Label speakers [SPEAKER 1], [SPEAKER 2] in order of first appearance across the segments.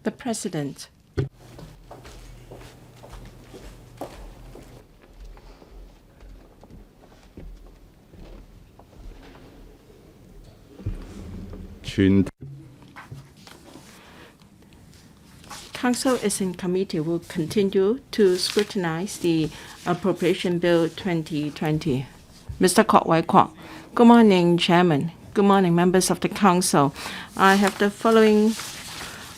[SPEAKER 1] The President. Council is in committee will continue to scrutinize the Appropriation Bill 2020. Mr. Kwok Wai Kwok. Good morning, Chairman. Good morning, members of the Council. I have the following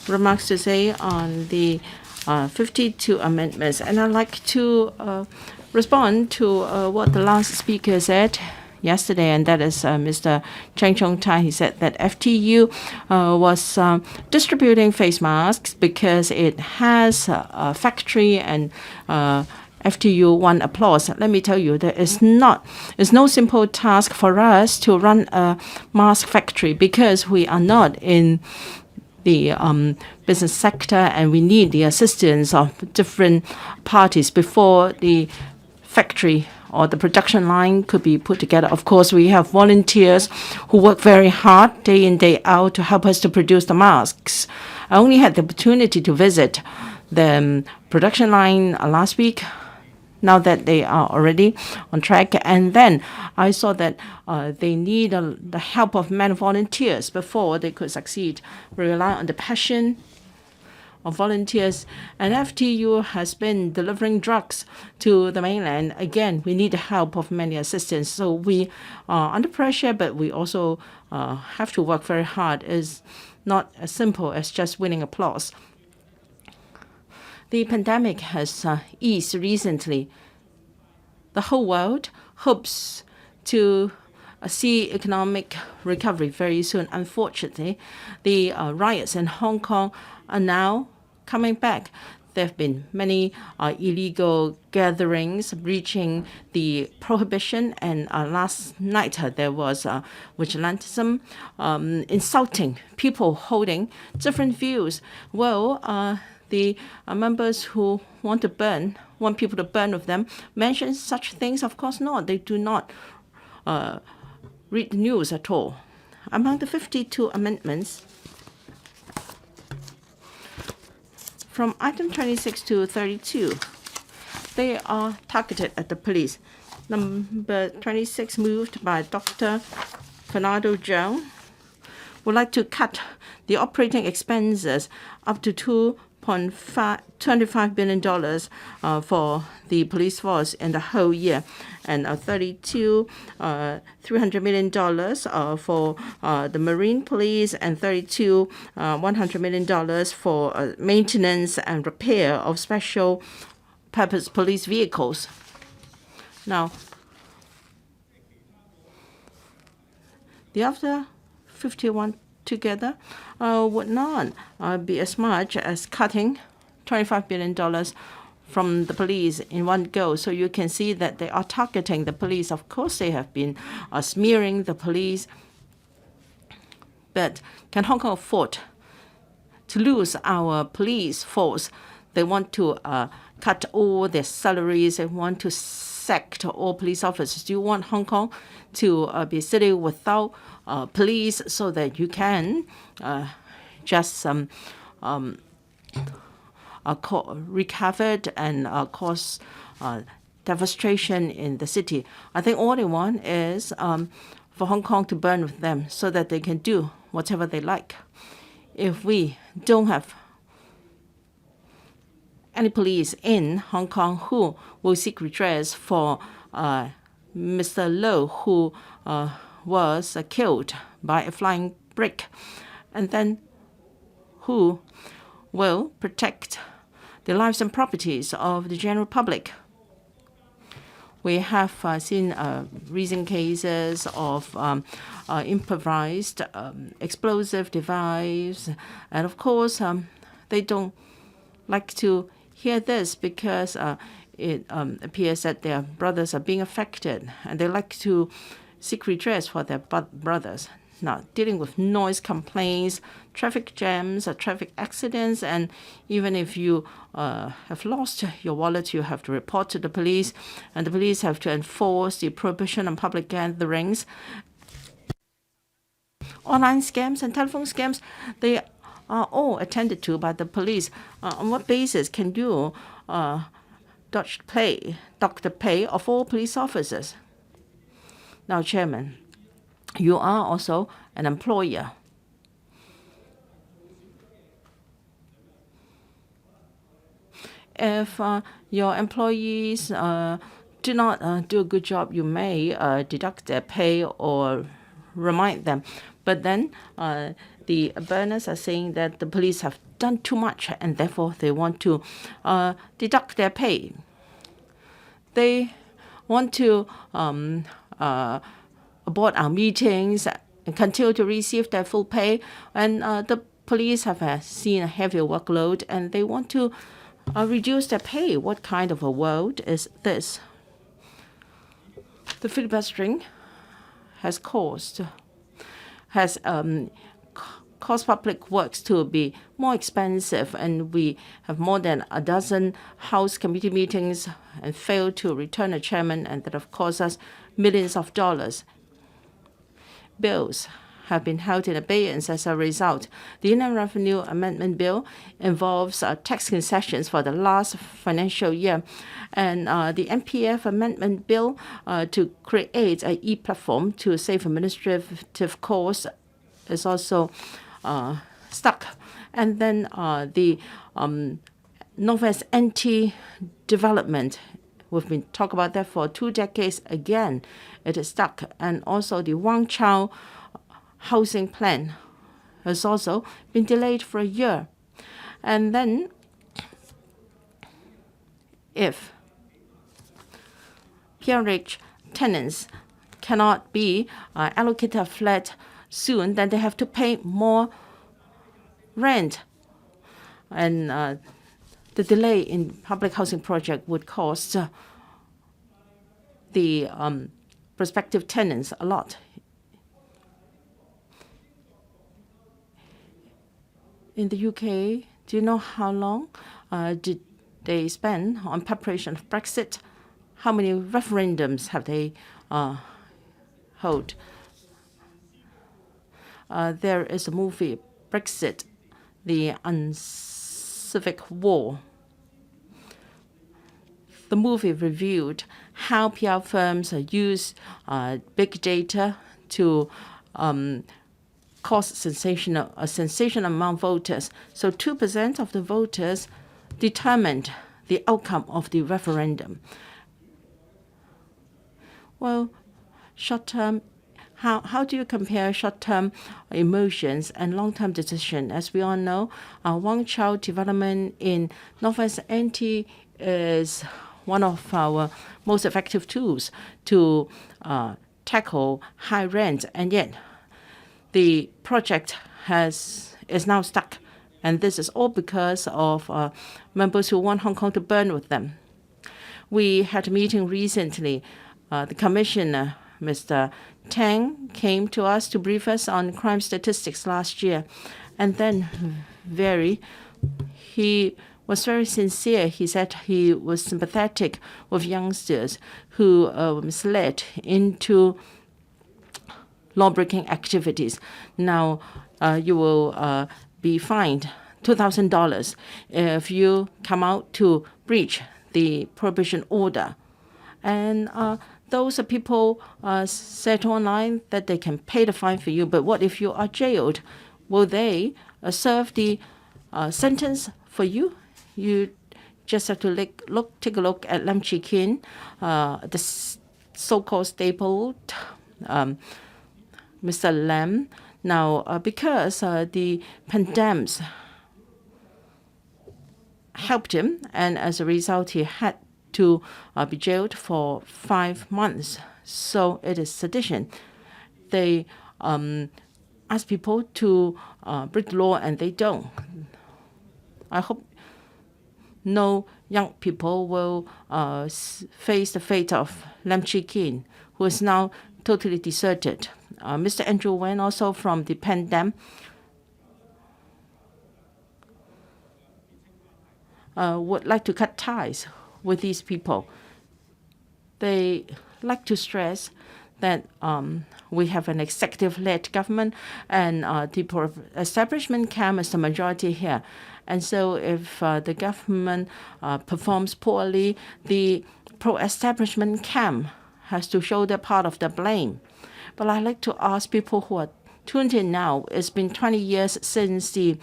[SPEAKER 1] remarks to say on the 52 amendments, and I'd like to respond to what the last speaker said yesterday, and that is Mr. Cheng Chung Tai. He said that FTU was distributing face masks because it has a factory and FTU won applause. Let me tell you, it's no simple task for us to run a mask factory because we are not in the business sector, and we need the assistance of different parties before the factory or the production line could be put together. Of course, we have volunteers who work very hard day in, day out to help us to produce the masks. I only had the opportunity to visit the production line last week, now that they are already on track. And then I saw that they need the help of many volunteers before they could succeed. We rely on the passion of volunteers, and FTU has been delivering drugs to the mainland. Again, we need the help of many assistants. So we are under pressure, but we also have to work very hard. It's not as simple as just winning applause. The pandemic has eased recently. The whole world hopes to see economic recovery very soon. Unfortunately, the riots in Hong Kong are now coming back. There have been many illegal gatherings breaching the prohibition, and last night there was vigilantism, insulting people holding different views. Well, the members who want people to burn with them, mention such things? Of course not. They do not read the news at all. Among the 52 amendments, from item 26 to 32, they are targeted at the police. Number 26, moved by Dr. Fernando Zhang, would like to cut the operating expenses up to $25 billion for the police force in the whole year, and $32, $300 million for the Marine Police, and $32, $100 million for maintenance and repair of special purpose police vehicles. Now, the other 51 together would not be as much as cutting $25 billion from the police in one go. So you can see that they are targeting the police. Of course, they have been smearing the police. But can Hong Kong afford to lose our police force? They want to cut all their salaries. They want to sack all police officers. Do you want Hong Kong to be a city without police so that you can just wreak havoc and cause devastation in the city? I think all they want is for Hong Kong to burn with them so that they can do whatever they like. If we don't have any police in Hong Kong who will seek redress for Mr. Low, who was killed by a flying brick, and then who will protect the lives and properties of the general public? We have seen recent cases of improvised explosive device, and of course they don't like to hear this because it appears that their brothers are being affected, and they like to seek redress for their brothers. Now, dealing with noise complaints, traffic jams, traffic accidents, and even if you have lost your wallet, you have to report to the police, and the police have to enforce the prohibition on public gatherings. online scams and telephone scams, they are all attended to by the police. On what basis can you dock the pay of all police officers? Now, Chairman, you are also an employer. If your employees do not do a good job, you may deduct their pay or remind them. But then the burners are saying that the police have done too much and therefore they want to deduct their pay. They want to abort our meetings and continue to receive their full pay. And the police have seen a heavier workload and they want to reduce their pay. What kind of a world is this? The filibustering has caused public works to be more expensive, and we have more than a dozen House committee meetings and failed to return a chairman, and that have cost us millions of dollars. Bills have been held in abeyance as a result. The Inland Revenue Amendment Bill involves tax concessions for the last financial year, and the MPF Amendment Bill to create an e-platform to save administrative costs is also stuck. And then the Northwest anti-development, we've been talking about that for 2 decades. Again, it is stuck. And also the Wang Chao housing plan has also been delayed for a year. And then if peerage tenants cannot be allocated a flat soon, then they have to pay more rent. And the delay in public housing project would cost the prospective tenants a lot. In the UK, do you know how long did they spend on preparation of Brexit? How many referendums have they held? There is a movie, Brexit, the Uncivic War. The movie reviewed how PR firms use big data to cause a sensational among voters. So 2% of the voters determined the outcome of the referendum. Well, short-term, how do you compare short-term emotions and long-term decision? As we all know, Wang Chao development in Northwest NT is one of our most effective tools to tackle high rent, and yet the project is now stuck. And this is all because of members who want Hong Kong to burn with them. We had a meeting recently. The Commissioner, Mr. Tang, came to us to brief us on crime statistics last year. And then he was very sincere. He said he was sympathetic with youngsters who were misled into law-breaking activities. Now, you will be fined $2,000 if you come out to breach the prohibition order. And those people said online that they can pay the fine for you, but what if you are jailed? Will they serve the sentence for you? You just have to take a look at Lam Chi Kin, the so-called stapled Mr. Lam. Now, because the pandemic helped him, and as a result, he had to be jailed for 5 months. So it is sedition. They ask people to break the law, and they don't. I hope no young people will face the fate of Lam Chi Kin, who is now totally deserted. Mr. Andrew Wen, also from the pandemic, would like to cut ties with these people. They like to stress that we have an executive-led government, and the pro-establishment camp is the majority here. And so if the government performs poorly, the pro-establishment camp has to shoulder part of the blame. But I'd like to ask people who are tuned in now, it's been 20 years since the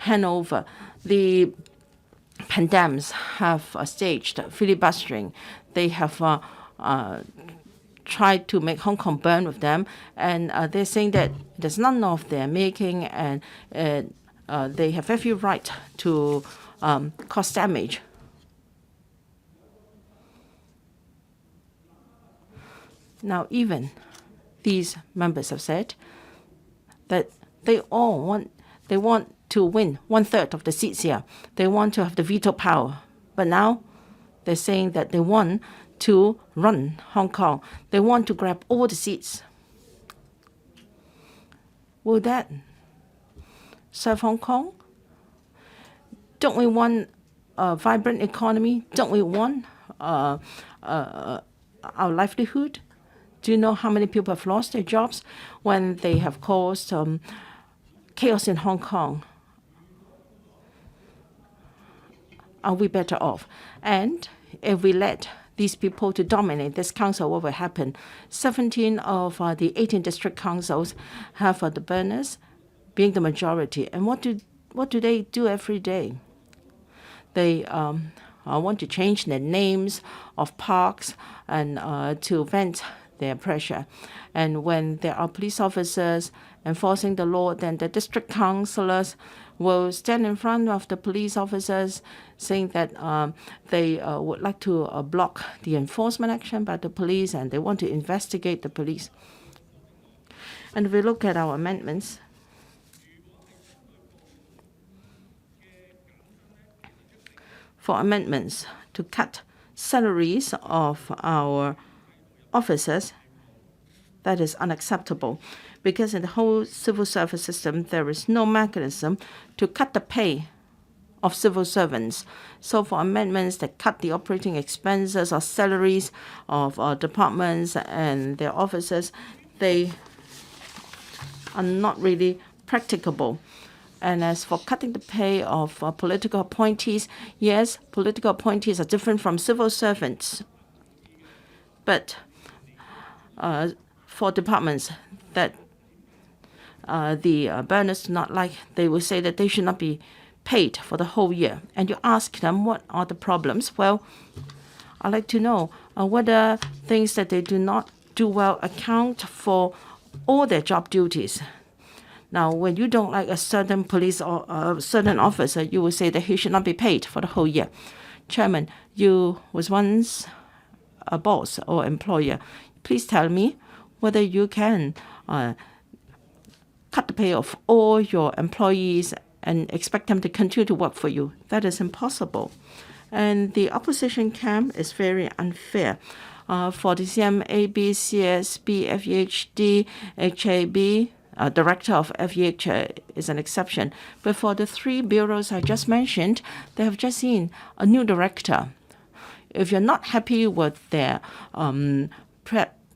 [SPEAKER 1] handover. The pandemics have staged filibustering. They have tried to make Hong Kong burn with them, and they're saying that there's none of their making, and they have every right to cause damage. Now, even these members have said that they want to win 1/3 of the seats here. They want to have the veto power. But now they're saying that they want to run Hong Kong. They want to grab all the seats. Will that serve Hong Kong? Don't we want a vibrant economy? Don't we want our livelihood? Do you know how many people have lost their jobs when they have caused chaos in Hong Kong? Are we better off? And if we let these people to dominate this council, what will happen? 17 of the 18 district councils have the burners being the majority. And what do they do every day? They want to change the names of parks and to vent their pressure. And when there are police officers enforcing the law, then the district councillors will stand in front of the police officers saying that they would like to block the enforcement action by the police, and they want to investigate the police. And if we look at our amendments, for amendments to cut salaries of our officers, that is unacceptable, because in the whole civil service system, there is no mechanism to cut the pay of civil servants. So for amendments that cut the operating expenses or salaries of departments and their officers, they are not really practicable. And as for cutting the pay of political appointees, yes, political appointees are different from civil servants. But for departments that the burners do not like, they will say that they should not be paid for the whole year. And you ask them what are the problems. Well, I'd like to know whether things that they do not do well account for all their job duties. Now, when you don't like a certain police or a certain officer, you will say that he should not be paid for the whole year. Chairman, you was once a boss or employer. Please tell me whether you can cut the pay of all your employees and expect them to continue to work for you. That is impossible. And the opposition camp is very unfair. For the CMAB, CSB, FEHD, HAB, director of FEH is an exception. But for the three bureaus I just mentioned, they have just seen a new director. If you're not happy with their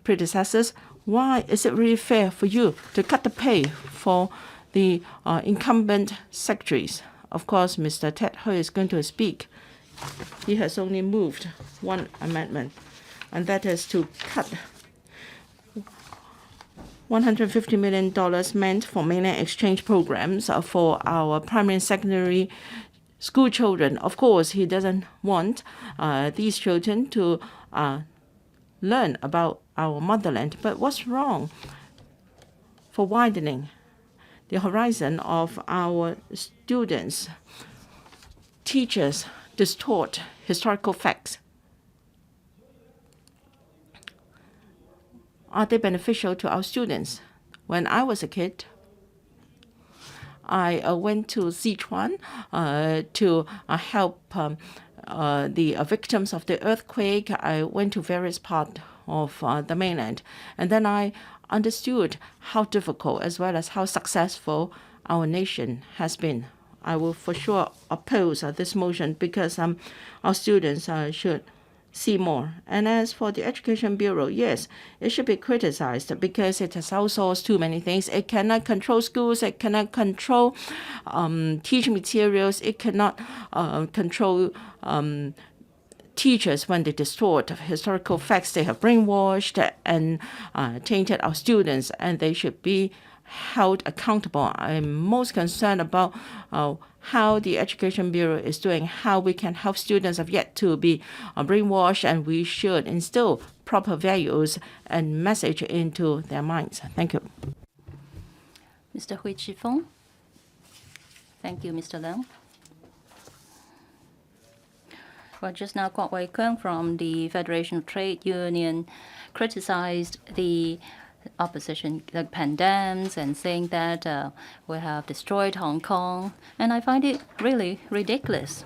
[SPEAKER 1] predecessors, why is it really fair for you to cut the pay for the incumbent secretaries? Of course, Mr. Ted Hui is going to speak. He has only moved one amendment, and that is to cut $150 million meant for mainland exchange programs for our primary and secondary school children. Of course, he doesn't want these children to learn about our motherland. But what's wrong for widening the horizon of our students? Teachers distort historical facts. Are they beneficial to our students? When I was a kid, I went to Sichuan to help the victims of the earthquake. I went to various parts of the mainland. And then I understood how difficult as well as how successful our nation has been. I will for sure oppose this motion because our students should see more. And as for the Education Bureau, yes, it should be criticized because it has outsourced too many things. It cannot control schools. It cannot control teaching materials. It cannot control teachers when they distort historical facts. They have brainwashed and tainted our students, and they should be held accountable. I'm most concerned about how the Education Bureau is doing, how we can help students have yet to be brainwashed, and we should instill proper values and message into their minds. Thank you.
[SPEAKER 2] Mr. Hui Chi-feng. Thank you, Mr. Leung. Well, just now, Kwok Wai-keung from the Federation of Trade Union criticized the opposition, the pandemics, and saying that we have destroyed Hong Kong. And I find it really ridiculous.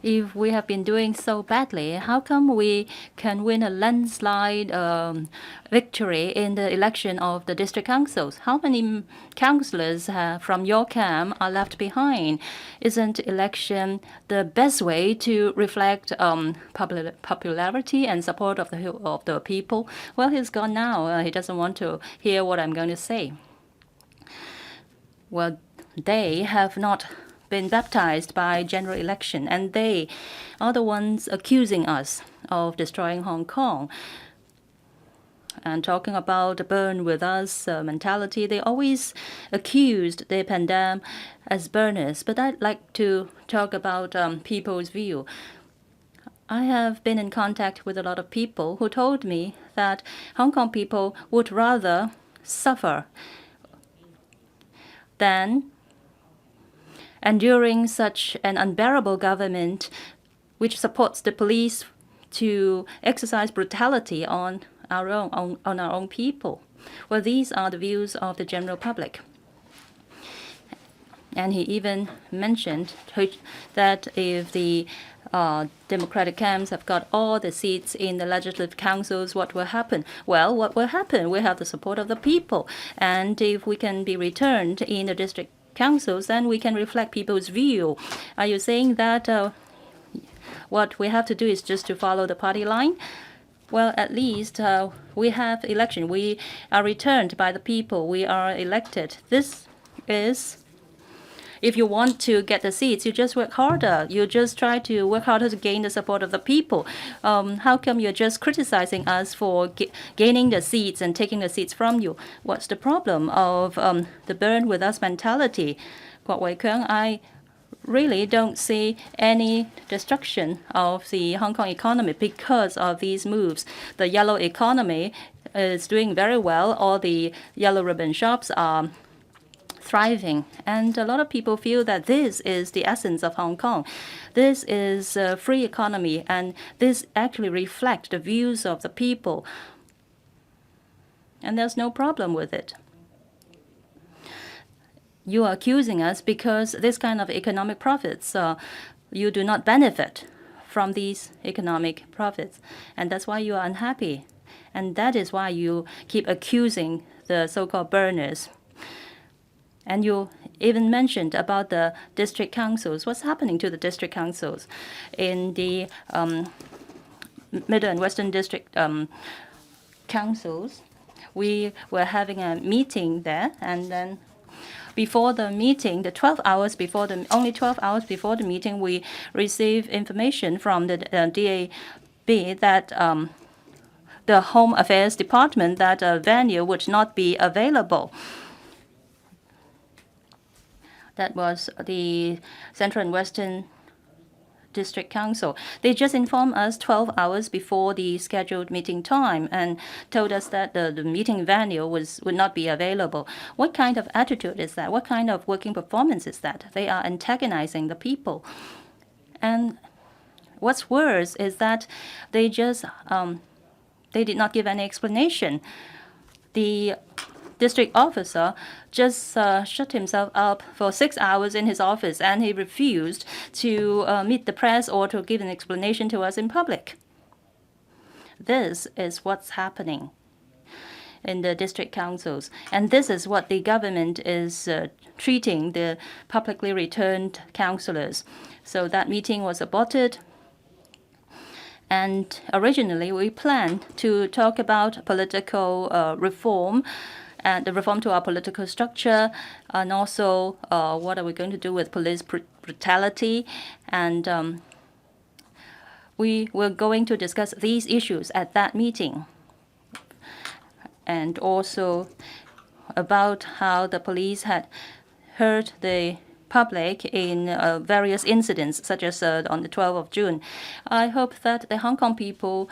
[SPEAKER 2] If we have been doing so badly, how come we can win a landslide victory in the election of the district councils? How many councillors from your camp are left behind? Isn't election the best way to reflect popularity and support of the people? Well, he's gone now. He doesn't want to hear what I'm going to say. Well, they have not been baptized by general election, and they are the ones accusing us of destroying Hong Kong. And talking about the burn with us mentality, they always accused the pandemic as burners. But I'd like to talk about people's view. I have been in contact with a lot of people who told me that Hong Kong people would rather suffer than enduring such an unbearable government which supports the police to exercise brutality on our own people. Well, these are the views of the general public. And he even mentioned that if the Democratic camps have got all the seats in the legislative councils, what will happen? Well, what will happen? We have the support of the people. And if we can be returned in the district councils, then we can reflect people's view. Are you saying that what we have to do is just to follow the party line? Well, at least we have election. We are returned by the people. We are elected. This is, if you want to get the seats, you just work harder. You just try to work harder to gain the support of the people. How come you're just criticizing us for gaining the seats and taking the seats from you? What's the problem of the burn with us mentality? Kwok Wai-keung, I really don't see any destruction of the Hong Kong economy because of these moves. The yellow economy is doing very well. All the yellow ribbon shops are thriving, and a lot of people feel that this is the essence of Hong Kong. This is a free economy, and this actually reflects the views of the people, and there's no problem with it. You are accusing us because this kind of economic profits, you do not benefit from these economic profits, and that's why you are unhappy, and that is why you keep accusing the so-called burners. And you even mentioned about the district councils. What's happening to the district councils? In the Middle and Western District councils, we were having a meeting there, and then before the meeting, only 12 hours before the meeting, we received information from the DAB that the Home Affairs Department that a venue would not be available. That was the Central and Western District Council. They just informed us 12 hours before the scheduled meeting time and told us that the meeting venue would not be available. What kind of attitude is that? What kind of working performance is that? They are antagonizing the people. And what's worse is that they just they did not give any explanation. The district officer just shut himself up for 6 hours in his office, and he refused to meet the press or to give an explanation to us in public. This is what's happening in the district councils, and this is what the government is treating the publicly returned councillors. So that meeting was aborted, And originally, we planned to talk about political reform and the reform to our political structure, and also what are we going to do with police brutality. And we were going to discuss these issues at that meeting, and also about how the police had hurt the public in various incidents, such as on the 12th of June. I hope that the Hong Kong people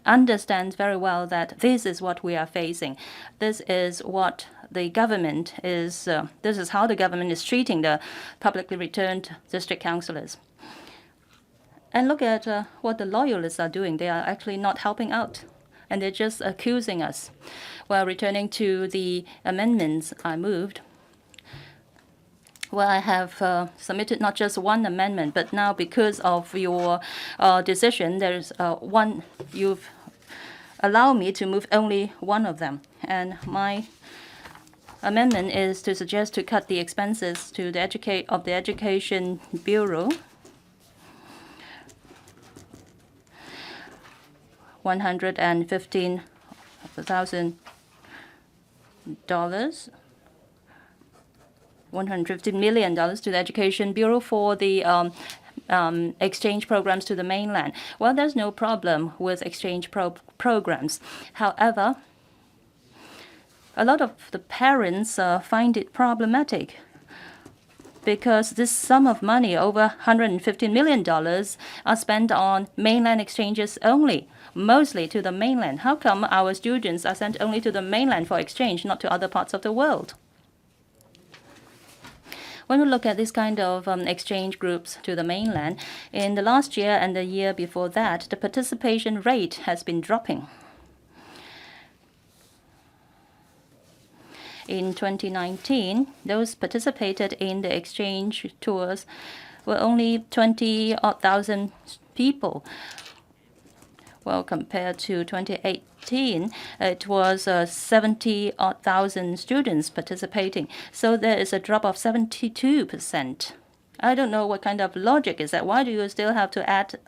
[SPEAKER 2] understand very well that this is what we are facing. This is what the government is, this is how the government is treating the publicly returned district councillors. And look at what the loyalists are doing. They are actually not helping out, and they're just accusing us. Well, returning to the amendments I moved, well, I have submitted not just one amendment, but now because of your decision, there's one, you've allowed me to move only one of them. And my amendment is to suggest to cut the expenses to the Education Bureau, $115,000. $150 million to the Education Bureau for the exchange programs to the mainland. Well, there's no problem with exchange programs. However, a lot of the parents find it problematic because this sum of money, over $150 million, are spent on mainland exchanges only, mostly to the mainland. How come our students are sent only to the mainland for exchange, not to other parts of the world? When we look at this kind of exchange groups to the mainland, in the last year and the year before that, the participation rate has been dropping. In 2019, those participated in the exchange tours were only 20,000 people. Well, compared to 2018, it was 70,000 students participating. So there is a drop of 72%. I don't know what kind of logic is that. Why do you still have to add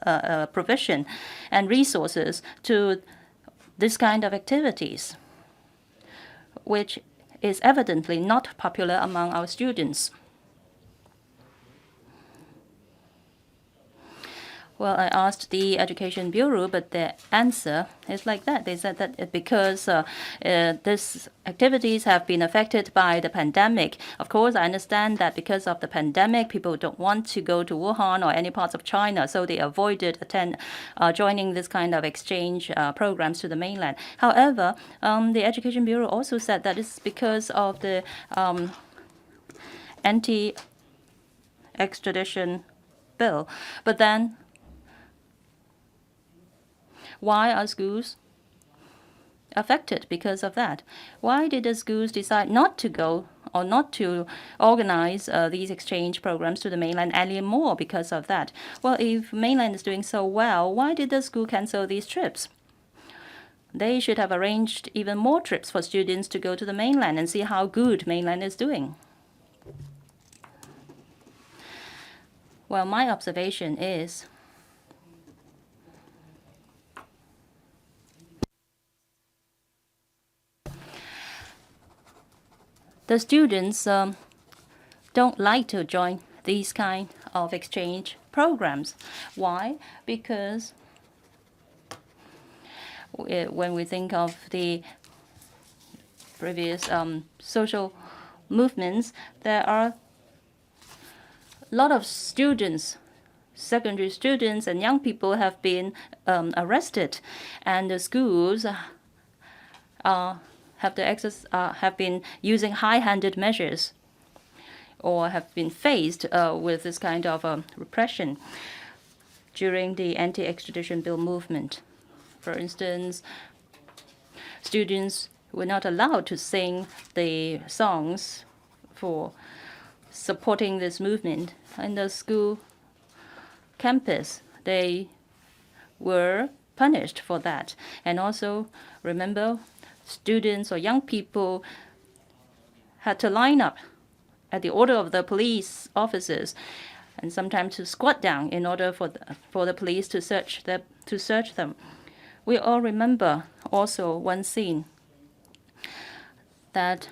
[SPEAKER 2] provision and resources to this kind of activities, which is evidently not popular among our students? Well, I asked the Education Bureau, but their answer is like that. They said that because these activities have been affected by the pandemic. Of course, I understand that because of the pandemic, people don't want to go to Wuhan or any parts of China, so they avoided joining this kind of exchange programs to the mainland. However, the Education Bureau also said that it's because of the anti-extradition bill. But then, why are schools affected because of that? Why did the schools decide not to go or not to organize these exchange programs to the mainland anymore because of that? Well, if mainland is doing so well, why did the school cancel these trips? They should have arranged even more trips for students to go to the mainland and see how good mainland is doing. Well, my observation is the students don't like to join these kind of exchange programs. Why? Because when we think of the previous social movements, there are a lot of students, secondary students and young people have been arrested, and the schools have been using high-handed measures or have been faced with this kind of repression during the anti-extradition bill movement. For instance, students were not allowed to sing the songs for supporting this movement. In the school campus, they were punished for that. And also, remember, students or young people had to line up at the order of the police officers and sometimes to squat down in order for the police to search them. We all remember also one scene that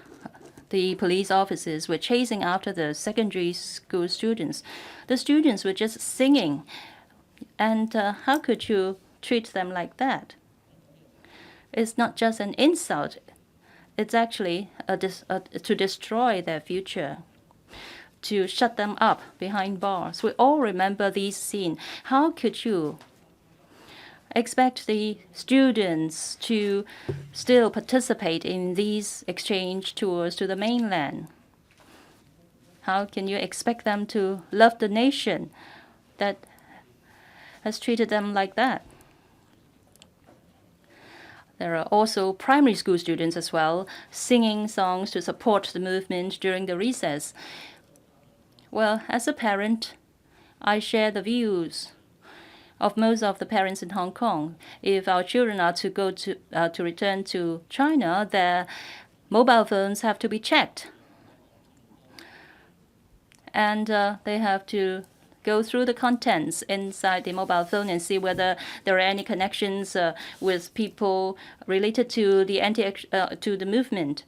[SPEAKER 2] the police officers were chasing after the secondary school students. The students were just singing, and how could you treat them like that? It's not just an insult. It's actually to destroy their future, to shut them up behind bars. We all remember these scenes. How could you expect the students to still participate in these exchange tours to the mainland? How can you expect them to love the nation that has treated them like that? There are also primary school students as well, singing songs to support the movement during the recess. Well, as a parent, I share the views of most of the parents in Hong Kong. If our children are to return to China, their mobile phones have to be checked, and they have to go through the contents inside the mobile phone and see whether there are any connections with people related to the movement.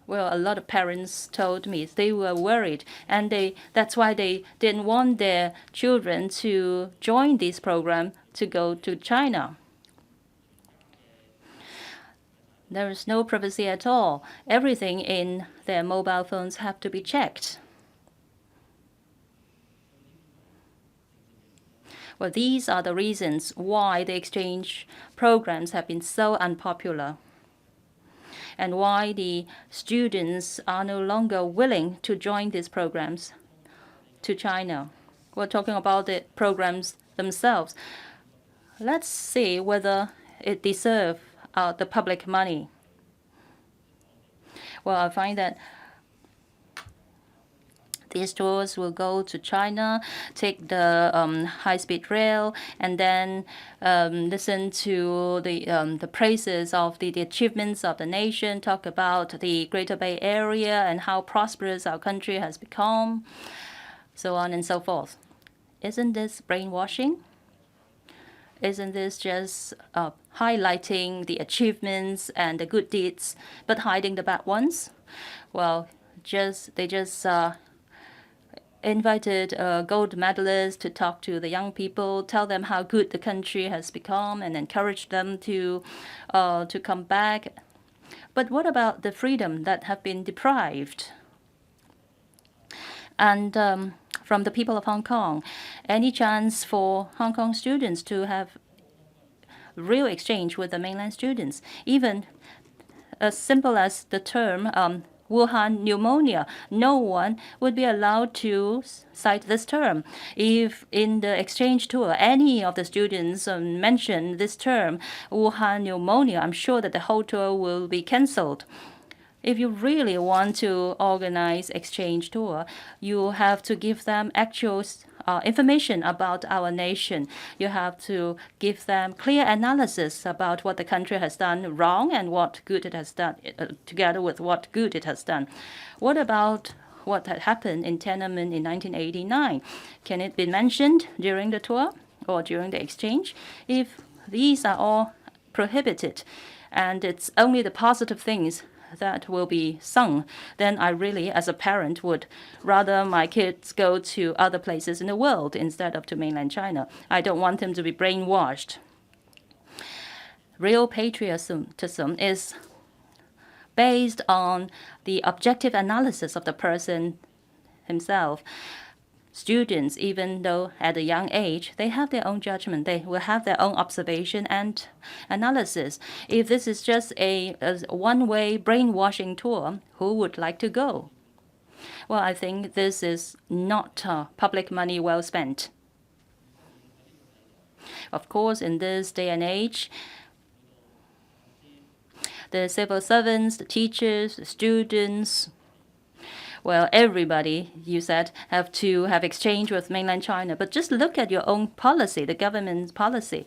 [SPEAKER 2] Well, a lot of parents told me they were worried, and that's why they didn't want their children to join this program to go to China. There is no privacy at all. Everything in their mobile phones have to be checked. Well, these are the reasons why the exchange programs have been so unpopular, and why the students are no longer willing to join these programs to China. We're talking about the programs themselves. Let's see whether it deserves the public money. Well, I find that these tours will go to China, take the high-speed rail, and then listen to the praises of the achievements of the nation, talk about the Greater Bay Area and how prosperous our country has become, so on and so forth. Isn't this brainwashing? Isn't this just highlighting the achievements and the good deeds, but hiding the bad ones? Well, they just invited gold medalists to talk to the young people, tell them how good the country has become, and encourage them to come back. But what about the freedom that have been deprived? And from the people of Hong Kong, any chance for Hong Kong students to have real exchange with the mainland students, even as simple as the term Wuhan pneumonia, no one would be allowed to cite this term. If in the exchange tour any of the students mention this term, Wuhan pneumonia, I'm sure that the whole tour will be cancelled. If you really want to organize exchange tour, you have to give them actual information about our nation. You have to give them clear analysis about what the country has done wrong and what good it has done, together with what good it has done. What about what had happened in Tiananmen in 1989? Can it be mentioned during the tour or during the exchange? If these are all prohibited and it's only the positive things that will be sung, then I really, as a parent, would rather my kids go to other places in the world instead of to mainland China. I don't want them to be brainwashed. Real patriotism is based on the objective analysis of the person himself. Students, even though at a young age, they have their own judgment. They will have their own observation and analysis. If this is just a one-way brainwashing tour, who would like to go? Well, I think this is not public money well spent. Of course, in this day and age, the civil servants, the teachers, the students, well, everybody, you said, have to have exchange with mainland China. But just look at your own policy, the government's policy.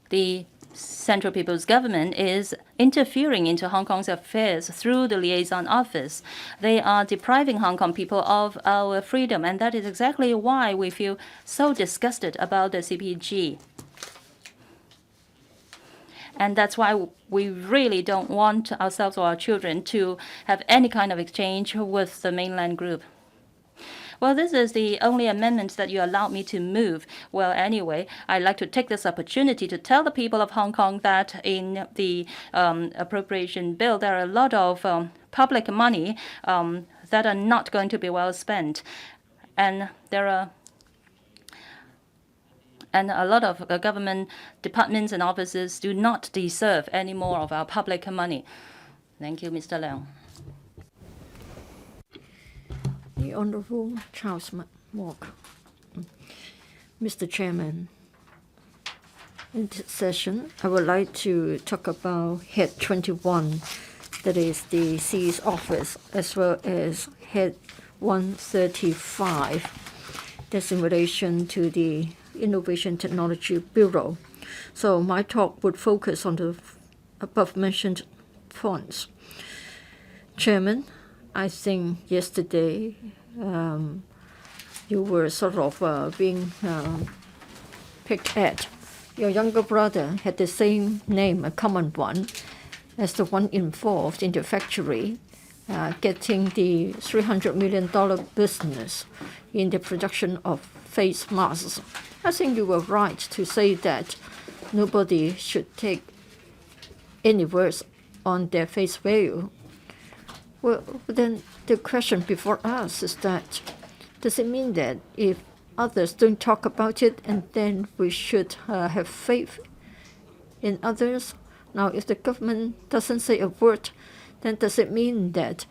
[SPEAKER 2] The Central People's Government is interfering into Hong Kong's affairs through the liaison office. They are depriving Hong Kong people of our freedom, and that is exactly why we feel so disgusted about the CPG. And that's why we really don't want ourselves or our children to have any kind of exchange with the mainland group. Well, this is the only amendment that you allowed me to move. Well, anyway, I'd like to take this opportunity to tell the people of Hong Kong that in the appropriation bill, there are a lot of public money that are not going to be well spent. And there are a lot of government departments and offices do not deserve any more of our public money. Thank you, Mr. Leung.
[SPEAKER 1] The Honourable Charles Walk. Mr. Chairman, in this session, I would like to talk about Head 21, that is the C's office, as well as Head 135, that's in relation to the Innovation Technology Bureau. So my talk would focus on the above-mentioned points. Chairman, I think yesterday you were sort of being picked at. Your younger brother had the same name, a common one, as the one involved in the factory getting the $300 million business in the production of face masks. I think you were right to say that nobody should take any words on their face value. Well, then the question before us is that, does it mean that if others don't talk about it, and then we should have faith in others? Now, if the government doesn't say a word, then does it mean that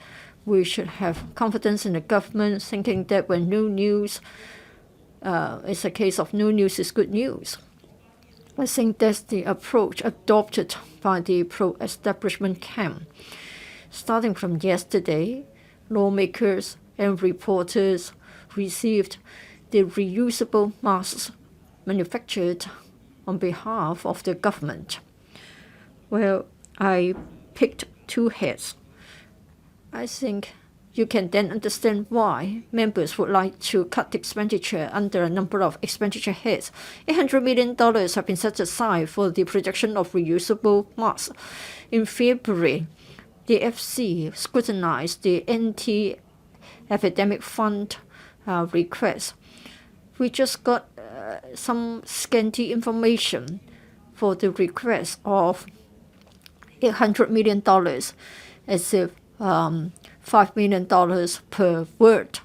[SPEAKER 1] we should have confidence in the government, thinking that when no news, it's a case of no news is good news? I think that's the approach adopted by the pro-establishment camp. Starting from yesterday, lawmakers and reporters received the reusable masks manufactured on behalf of the government. Well, I picked two heads. I think you can then understand why members would like to cut expenditure under a number of expenditure heads. $800 million have been set aside for the production of reusable masks. In February, the FC scrutinized the anti-epidemic fund request. We just got some scanty information for the request of $800 million, as if $5 million per word.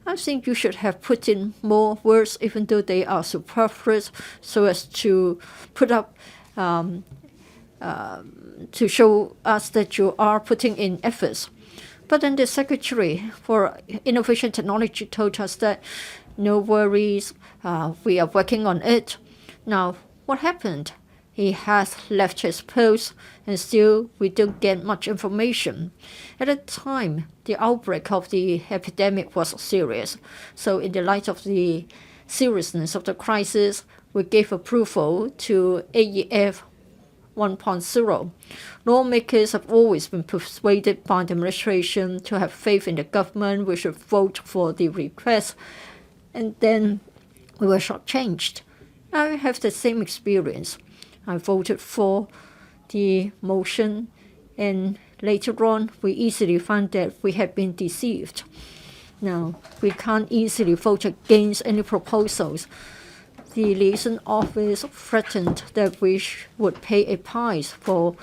[SPEAKER 1] I think you should have put in more words, even though they are superfluous, so as to put up to show us that you are putting in efforts. But then the Secretary for Innovation Technology told us that no worries, we are working on it. Now, what happened? He has left his post, and still we don't get much information. At the time, the outbreak of the epidemic was serious. So in the light of the seriousness of the crisis, we gave approval to AEF 1.0. Lawmakers have always been persuaded by the administration to have faith in the government. We should vote for the request, and then we were shortchanged. I have the same experience. I voted for the motion, and later on we easily found that we had been deceived. Now, we can't easily vote against any proposals. The liaison office threatened that we would pay a price for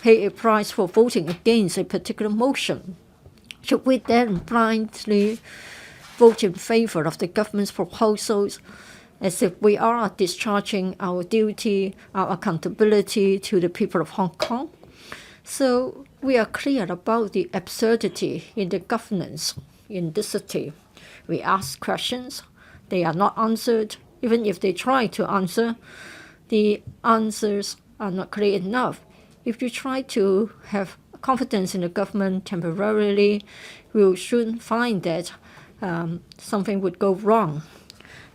[SPEAKER 1] voting against a particular motion. Should we then blindly vote in favor of the government's proposals, as if we are discharging our duty, our accountability to the people of Hong Kong? So we are clear about the absurdity in the governance in this city. We ask questions, they are not answered. Even if they try to answer, the answers are not clear enough. If you try to have confidence in the government temporarily, we will soon find that something would go wrong.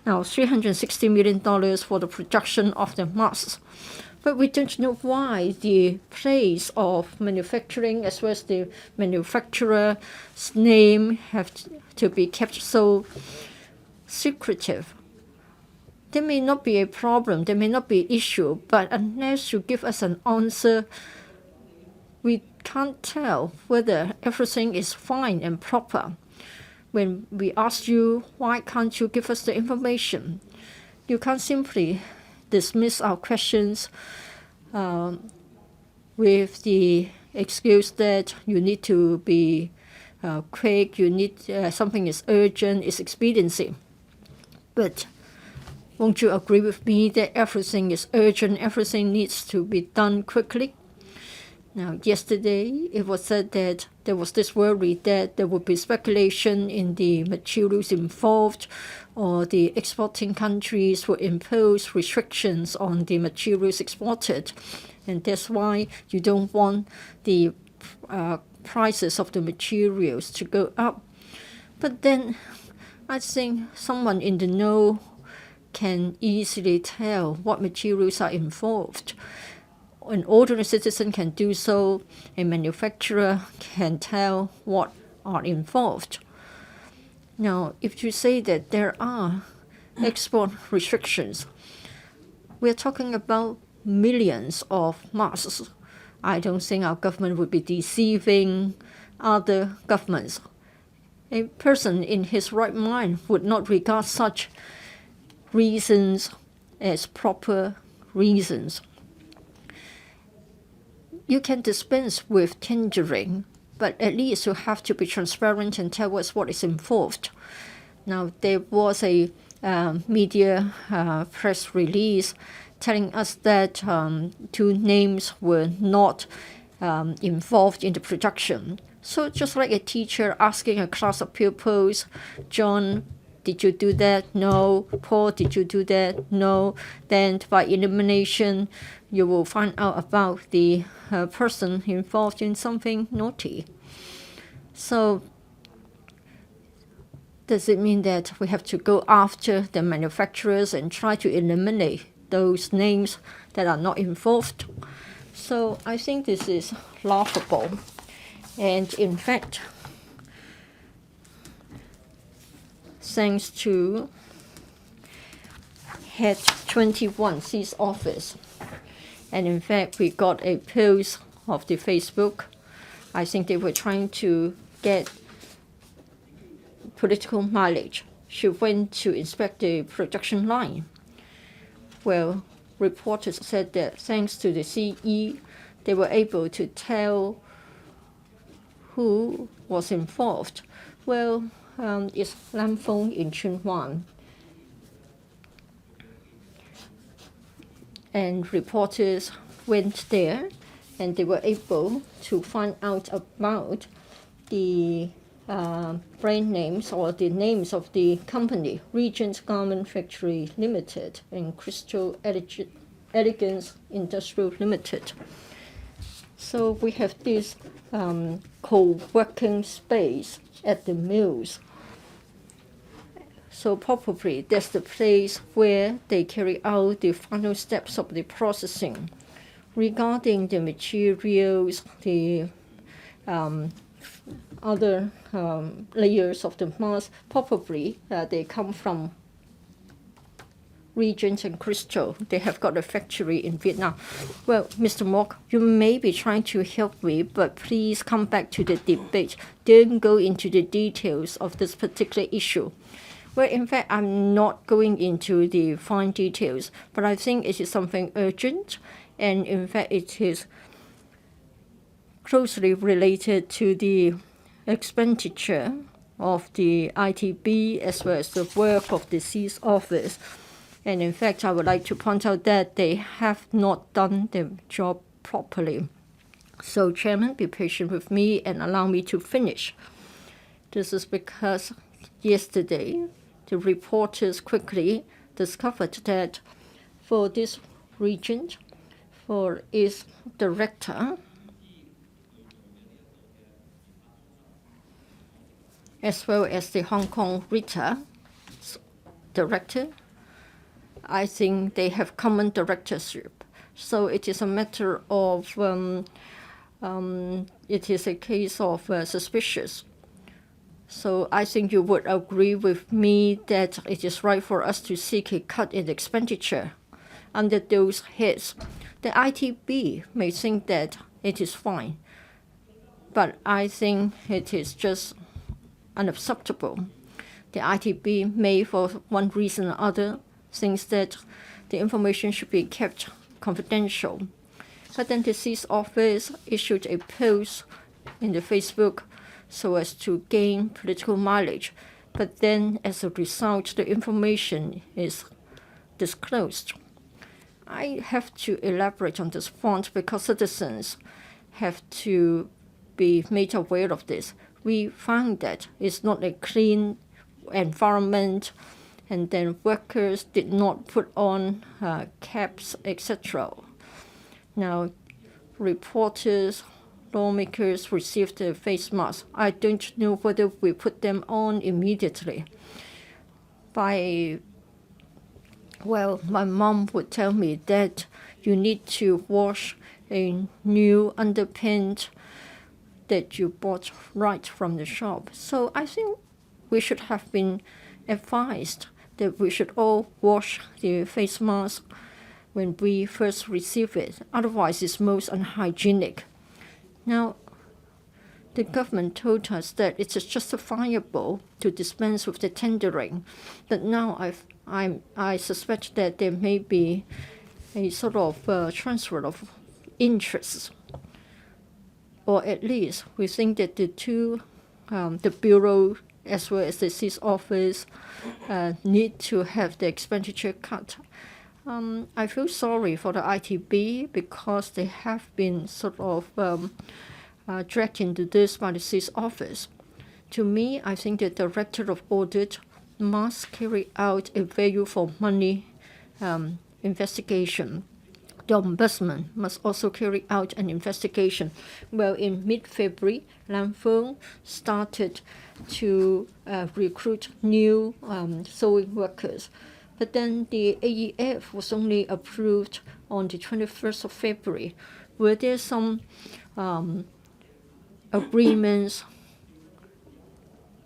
[SPEAKER 1] Now, $360 million for the production of the masks.
[SPEAKER 3] But we don't know why the place of manufacturing as well as the manufacturer's name have to be kept so secretive. There may not be a problem, there may not be an issue, but unless you give us an answer, we can't tell whether everything is fine and proper. When we ask you, why can't you give us the information? You can't simply dismiss our questions with the excuse that you need to be quick, you need something is urgent, is expediency. But won't you agree with me that everything is urgent, everything needs to be done quickly? Now, yesterday it was said that there was this worry that there would be speculation in the materials involved, or the exporting countries would impose restrictions on the materials exported. And that's why you don't want the prices of the materials to go up. But then I think someone in the know can easily tell what materials are involved. An ordinary citizen can do so, a manufacturer can tell what are involved. Now, if you say that there are export restrictions, we're talking about millions of masks. I don't think our government would be deceiving other governments. A person in his right mind would not regard such reasons as proper reasons. You can dispense with tendering, but at least you have to be transparent and tell us what is involved. Now, there was a media press release telling us that 2 names were not involved in the production. So just like a teacher asking a class of pupils, John, did you do that? No. Paul, did you do that? No. Then by elimination, you will find out about the person involved in something naughty. So does it mean that we have to go after the manufacturers and try to eliminate those names that are not involved? So I think this is laughable. And in fact, thanks to Head 21C's office, and in fact we got a post of the Facebook. I think they were trying to get political mileage. She went to inspect the production line. Well, reporters said that thanks to the CE, they were able to tell who was involved. Well, it's Lamphong in Chunwan. And reporters went there, and they were able to find out about the brand names or the names of the company, Regent Garment Factory Limited and Crystal Elegance Industrial Limited. So we have this co-working space at the mills. So probably that's the place where they carry out the final steps of the processing. Regarding the materials, the other layers of the mask, probably they come from Regent and Crystal. They have got a factory in Vietnam. Well, Mr. Mock, you may be trying to help me, but please come back to the debate. Don't go into the details of this particular issue. Well, in fact, I'm not going into the fine details, but I think it is something urgent, and in fact, it is closely related to the expenditure of the ITB as well as the work of the C's office. And in fact, I would like to point out that they have not done their job properly. So, Chairman, be patient with me and allow me to finish. This is because yesterday, the reporters quickly discovered that for this region, for its director, as well as the Hong Kong Rita director, I think they have common directorship. So it is a matter of, it is a case of suspicious. So I think you would agree with me that it is right for us to seek a cut in expenditure under those heads. The ITB may think that it is fine, but I think it is just unacceptable. The ITB may, for one reason or other, thinks that the information should be kept confidential. But then the CIS office issued a post in the Facebook so as to gain political mileage. But then as a result, the information is disclosed. I have to elaborate on this point because citizens have to be made aware of this. We found that it's not a clean environment, and then workers did not put on caps, etc. Now, reporters, lawmakers received the face masks. I don't know whether we put them on immediately. My mom would tell me that you need to wash a new underpants that you bought right from the shop. So I think we should have been advised that we should all wash the face mask when we first receive it. Otherwise, it's most unhygienic. Now, the government told us that it is justifiable to dispense with the tendering, but now I suspect that there may be a sort of transfer of interests, or at least we think that the two, the bureau as well as the CIS office, need to have the expenditure cut. I feel sorry for the ITB because they have been sort of dragged into this by the CIS office. To me, I think the Director of Audit must carry out a value for money investigation. The Ombudsman must also carry out an investigation. Well, in mid-February, Lam Feng started to recruit new sewing workers. But then the AEF was only approved on the 21st of February. Were there some agreements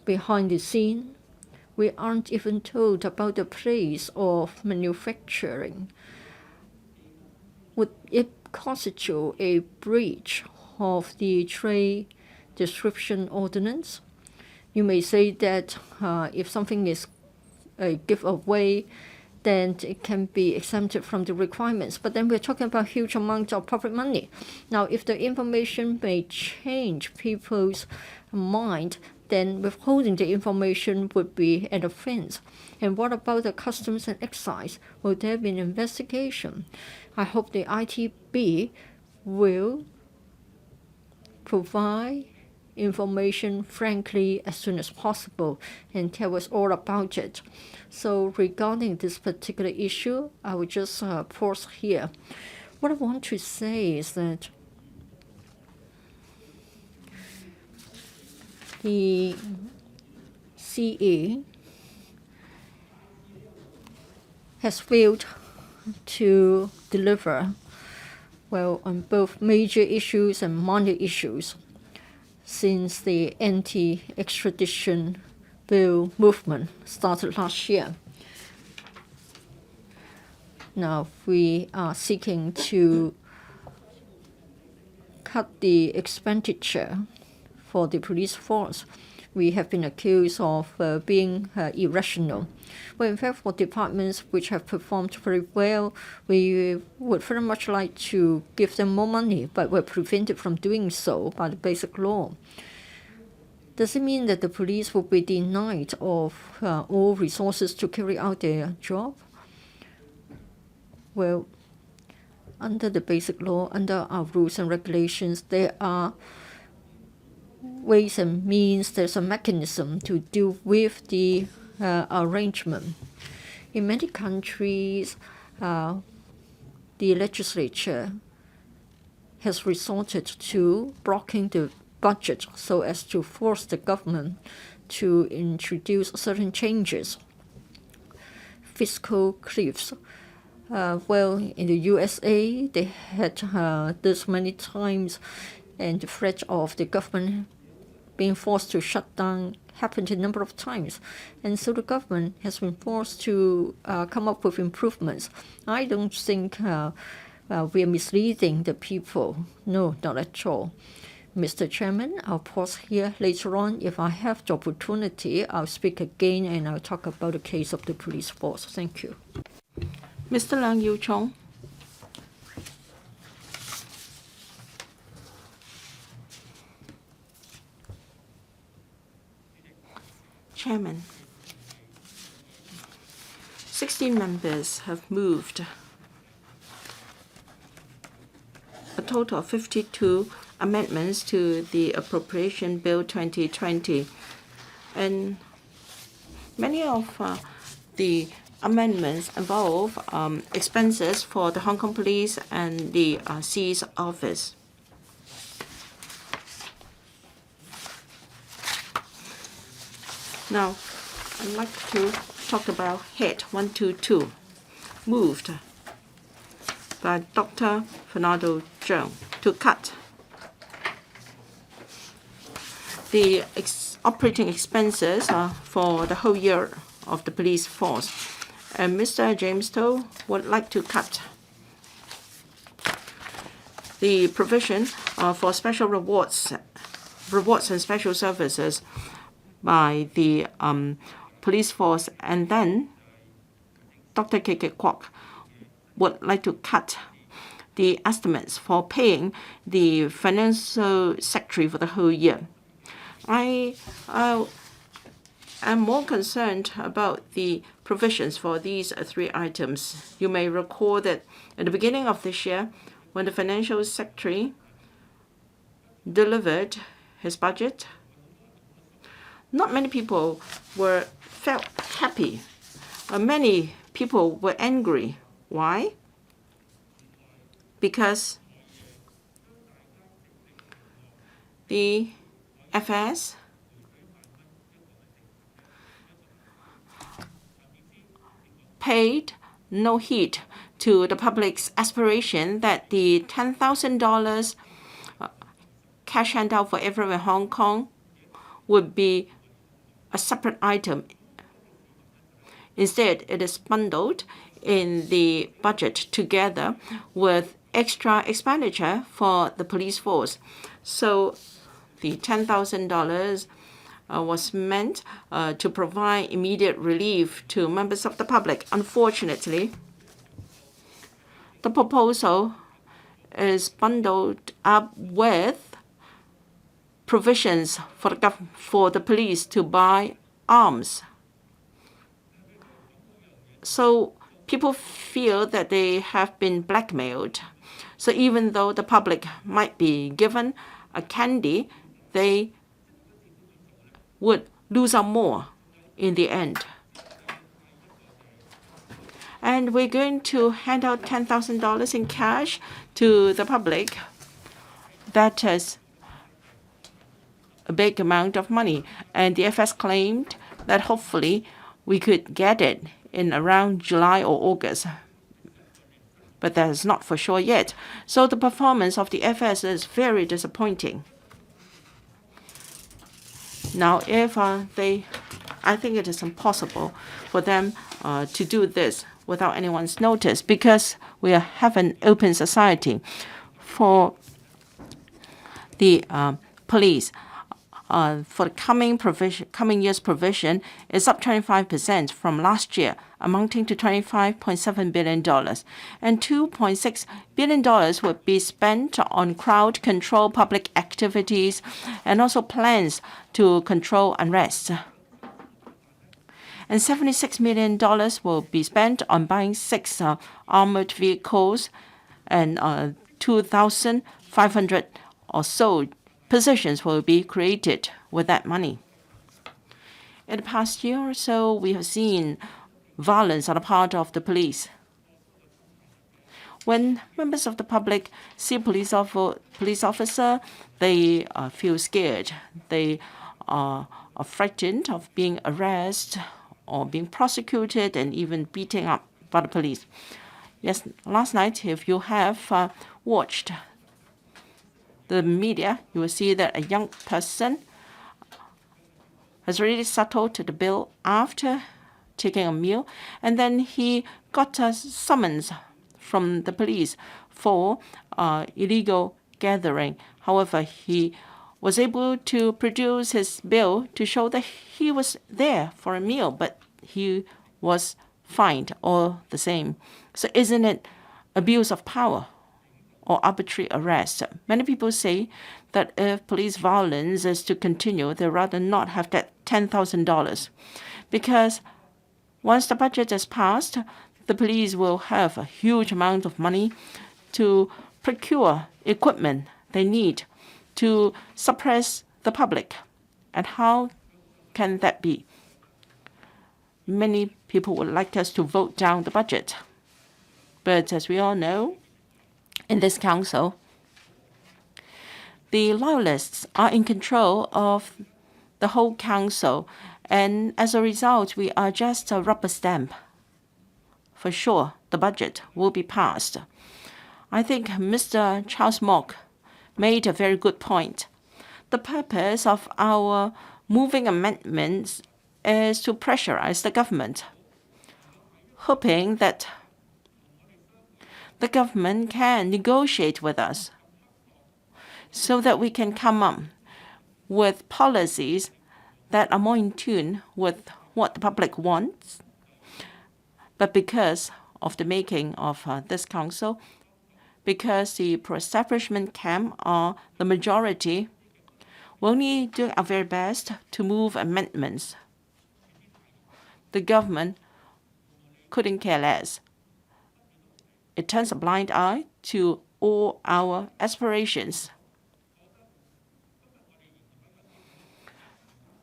[SPEAKER 3] behind the scene? We aren't even told about the place of manufacturing. Would it constitute a breach of the Trade Description Ordinance? You may say that if something is a giveaway, then it can be exempted from the requirements. But then we're talking about huge amounts of public money. Now, if the information may change people's mind, then withholding the information would be an offense. And what about the customs and excise? Will there be an investigation? I hope the ITB will provide information frankly as soon as possible and tell us all about it. So regarding this particular issue, I will just pause here. What I want to say is that the CE has failed to deliver well on both major issues and minor issues since the anti-extradition bill movement started last year. Now we are seeking to cut the expenditure for the police force. We have been accused of being irrational. Well, in fact, for departments which have performed very well, we would very much like to give them more money, but we're prevented from doing so by the basic law. Does it mean that the police will be denied of all resources to carry out their job? Well, under the basic law, under our rules and regulations, there are ways and means, there's a mechanism to deal with the arrangement. In many countries, the legislature has resorted to blocking the budget so as to force the government to introduce certain changes. Fiscal cliffs Well, in the USA, they had this many times, and the threat of the government being forced to shut down happened a number of times. And so the government has been forced to come up with improvements. I don't think we are misleading the people. No, not at all. Mr. Chairman, I'll pause here. Later on, if I have the opportunity, I'll speak again and I'll talk about the case of the police force. Thank you.
[SPEAKER 1] Mr. Leung Yiu Chung. Chairman, 16 members have moved a total of 52 amendments to the Appropriation Bill 2020. And many of the amendments involve expenses for the Hong Kong Police and the C's office. Now, I'd like to talk about Head 122, moved by Dr. Fernando Cheung to cut the operating expenses for the whole year of the police force. And Mr. James To would like to cut the provision for special rewards and special services by the police force. And then Dr. K.K. Kwok would like to cut the estimates for paying the financial secretary for the whole year. I am more concerned about the provisions for these three items. You may recall that at the beginning of this year, when the financial secretary delivered his budget, not many people felt happy. Many people were angry. Why? Because the FS paid no heed to the public's aspiration that the $10,000 cash handout for everyone in Hong Kong would be a separate item. Instead, it is bundled in the budget together with extra expenditure for the police force. So the $10,000 was meant to provide immediate relief to members of the public. Unfortunately, the proposal is bundled up with provisions for the police to buy arms. So people feel that they have been blackmailed. So even though the public might be given a candy, they would lose out more in the end. And we're going to hand out $10,000 in cash to the public. That is a big amount of money. And the FS claimed that hopefully we could get it in around July or August. But that is not for sure yet. So the performance of the FS is very disappointing. Now, if I think it is impossible for them to do this without anyone's notice, because we have an open society. For the police, for the coming year's provision is up 25% from last year, amounting to $25.7 billion. And $2.6 billion would be spent on crowd control, public activities, and also plans to control unrest. And $76 million will be spent on buying 6 armored vehicles and 2,500 or so positions will be created with that money. In the past year or so, we have seen violence on the part of the police. When members of the public see a police officer, they feel scared. They are frightened of being arrested or being prosecuted and even beaten up by the police. Yes, last night, if you have watched the media, you will see that a young person has already settled the bill after taking a meal, and then he got a summons from the police for illegal gathering. However, he was able to produce his bill to show that he was there for a meal, but he was fined all the same. So isn't it abuse of power or arbitrary arrest? Many people say that if police violence is to continue, they'd rather not have that $10,000, because once the budget is passed, the police will have a huge amount of money to procure equipment they need to suppress the public. And how can that be? Many people would like us to vote down the budget. But as we all know, in this council, the loyalists are in control of the whole council, and as a result, we are just a rubber stamp. For sure, the budget will be passed. I think Mr. Charles Mock made a very good point. The purpose of our moving amendments is to pressurize the government, hoping that the government can negotiate with us so that we can come up with policies that are more in tune with what the public wants. But because of the making of this council, because the pro-establishment camp are the majority, we're only doing our very best to move amendments. The government couldn't care less. It turns a blind eye to all our aspirations.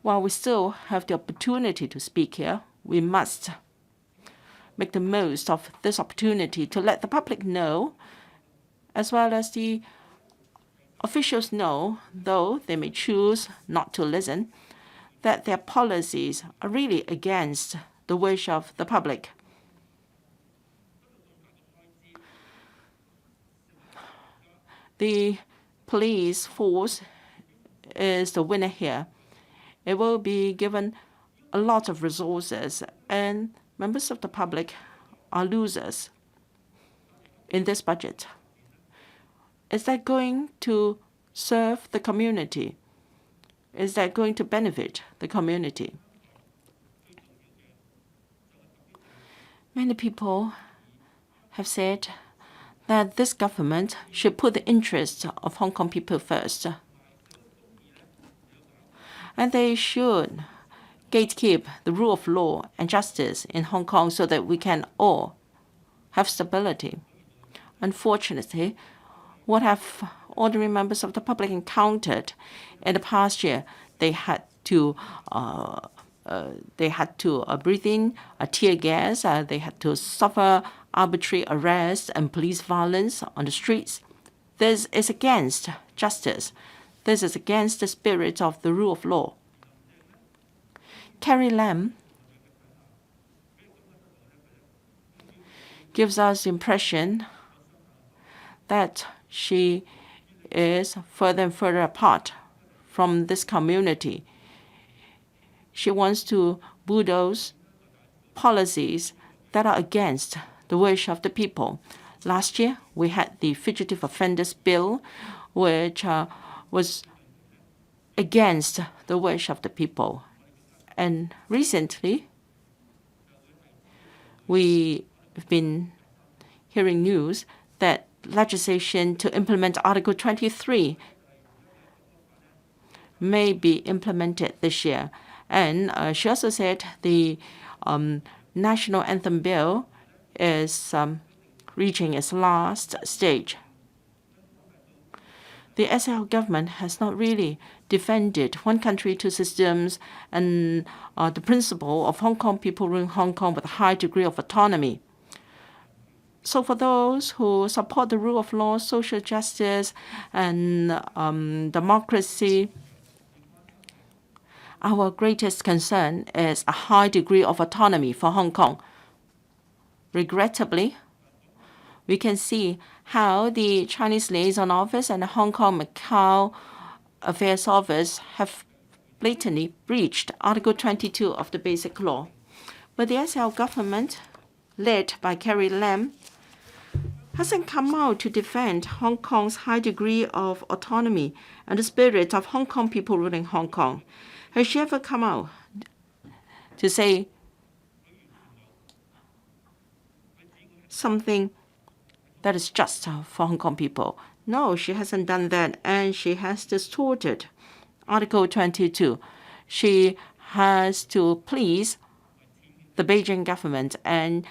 [SPEAKER 1] While we still have the opportunity to speak here, we must make the most of this opportunity to let the public know, as well as the officials know, though they may choose not to listen, that their policies are really against the wish of the public. The police force is the winner here. It will be given a lot of resources, and members of the public are losers in this budget. Is that going to serve the community? Is that going to benefit the community? Many people have said that this government should put the interests of Hong Kong people first. And they should gatekeep the rule of law and justice in Hong Kong so that we can all have stability. Unfortunately, what have ordinary members of the public encountered in the past year? They had to breathe in tear gas. They had to suffer arbitrary arrests and police violence on the streets. This is against justice. This is against the spirit of the rule of law. Carrie Lam gives us the impression that she is further and further apart from this community. She wants to bulldoze policies that are against the wish of the people. Last year, we had the Fugitive Offenders Bill, which was against the wish of the people. And recently, we have been hearing news that legislation to implement Article 23 may be implemented this year. And she also said the National Anthem Bill is reaching its last stage. The SL government has not really defended one country, two systems, and the principle of Hong Kong people ruling Hong Kong with a high degree of autonomy. So for those who support the rule of law, social justice, and democracy, our greatest concern is a high degree of autonomy for Hong Kong. Regrettably, we can see how the Chinese Liaison Office and the Hong Kong Macau Affairs Office have blatantly breached Article 22 of the Basic Law. But the SL government, led by Carrie Lam, hasn't come out to defend Hong Kong's high degree of autonomy and the spirit of Hong Kong people ruling Hong Kong. Has she ever come out to say something that is just for Hong Kong people? No, she hasn't done that, and she has distorted Article 22. She has to please the Beijing government, and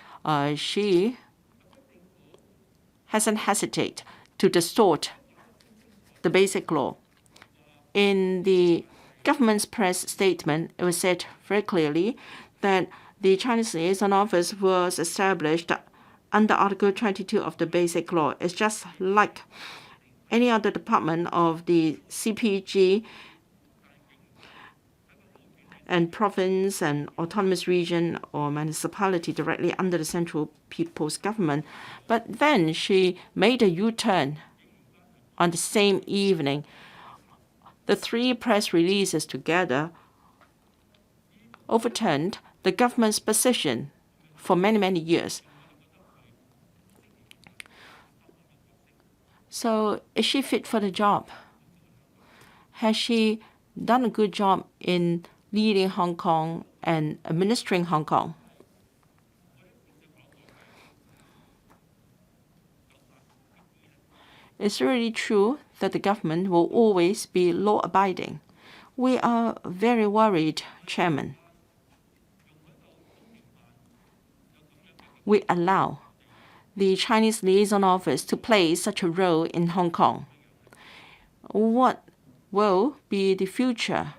[SPEAKER 1] she hasn't hesitated to distort the Basic Law. In the government's press statement, it was said very clearly that the Chinese Liaison Office was established under Article 22 of the Basic Law. It's just like any other department of the CPG and province and autonomous region or municipality directly under the Central People's Government. But then she made a U-turn on the same evening. The three press releases together overturned the government's position for many, many years. So is she fit for the job? Has she done a good job in leading Hong Kong and administering Hong Kong? It's really true that the government will always be law-abiding. We are very worried, Chairman. We allow the Chinese Liaison Office to play such a role in Hong Kong. What will be the future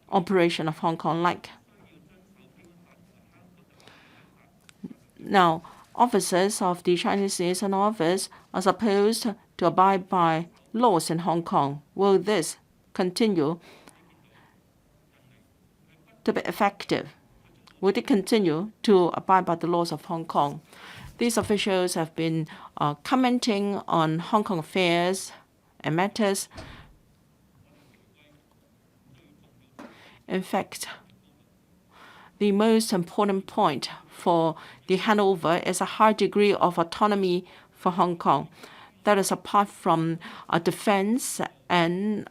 [SPEAKER 1] operation of Hong Kong like? Now, officers of the Chinese Liaison Office are supposed to abide by laws in Hong Kong. Will this continue to be effective? Will they continue to abide by the laws of Hong Kong? These officials have been commenting on Hong Kong affairs and matters. In fact, the most important point for the handover is a high degree of autonomy for Hong Kong. That is apart from defense and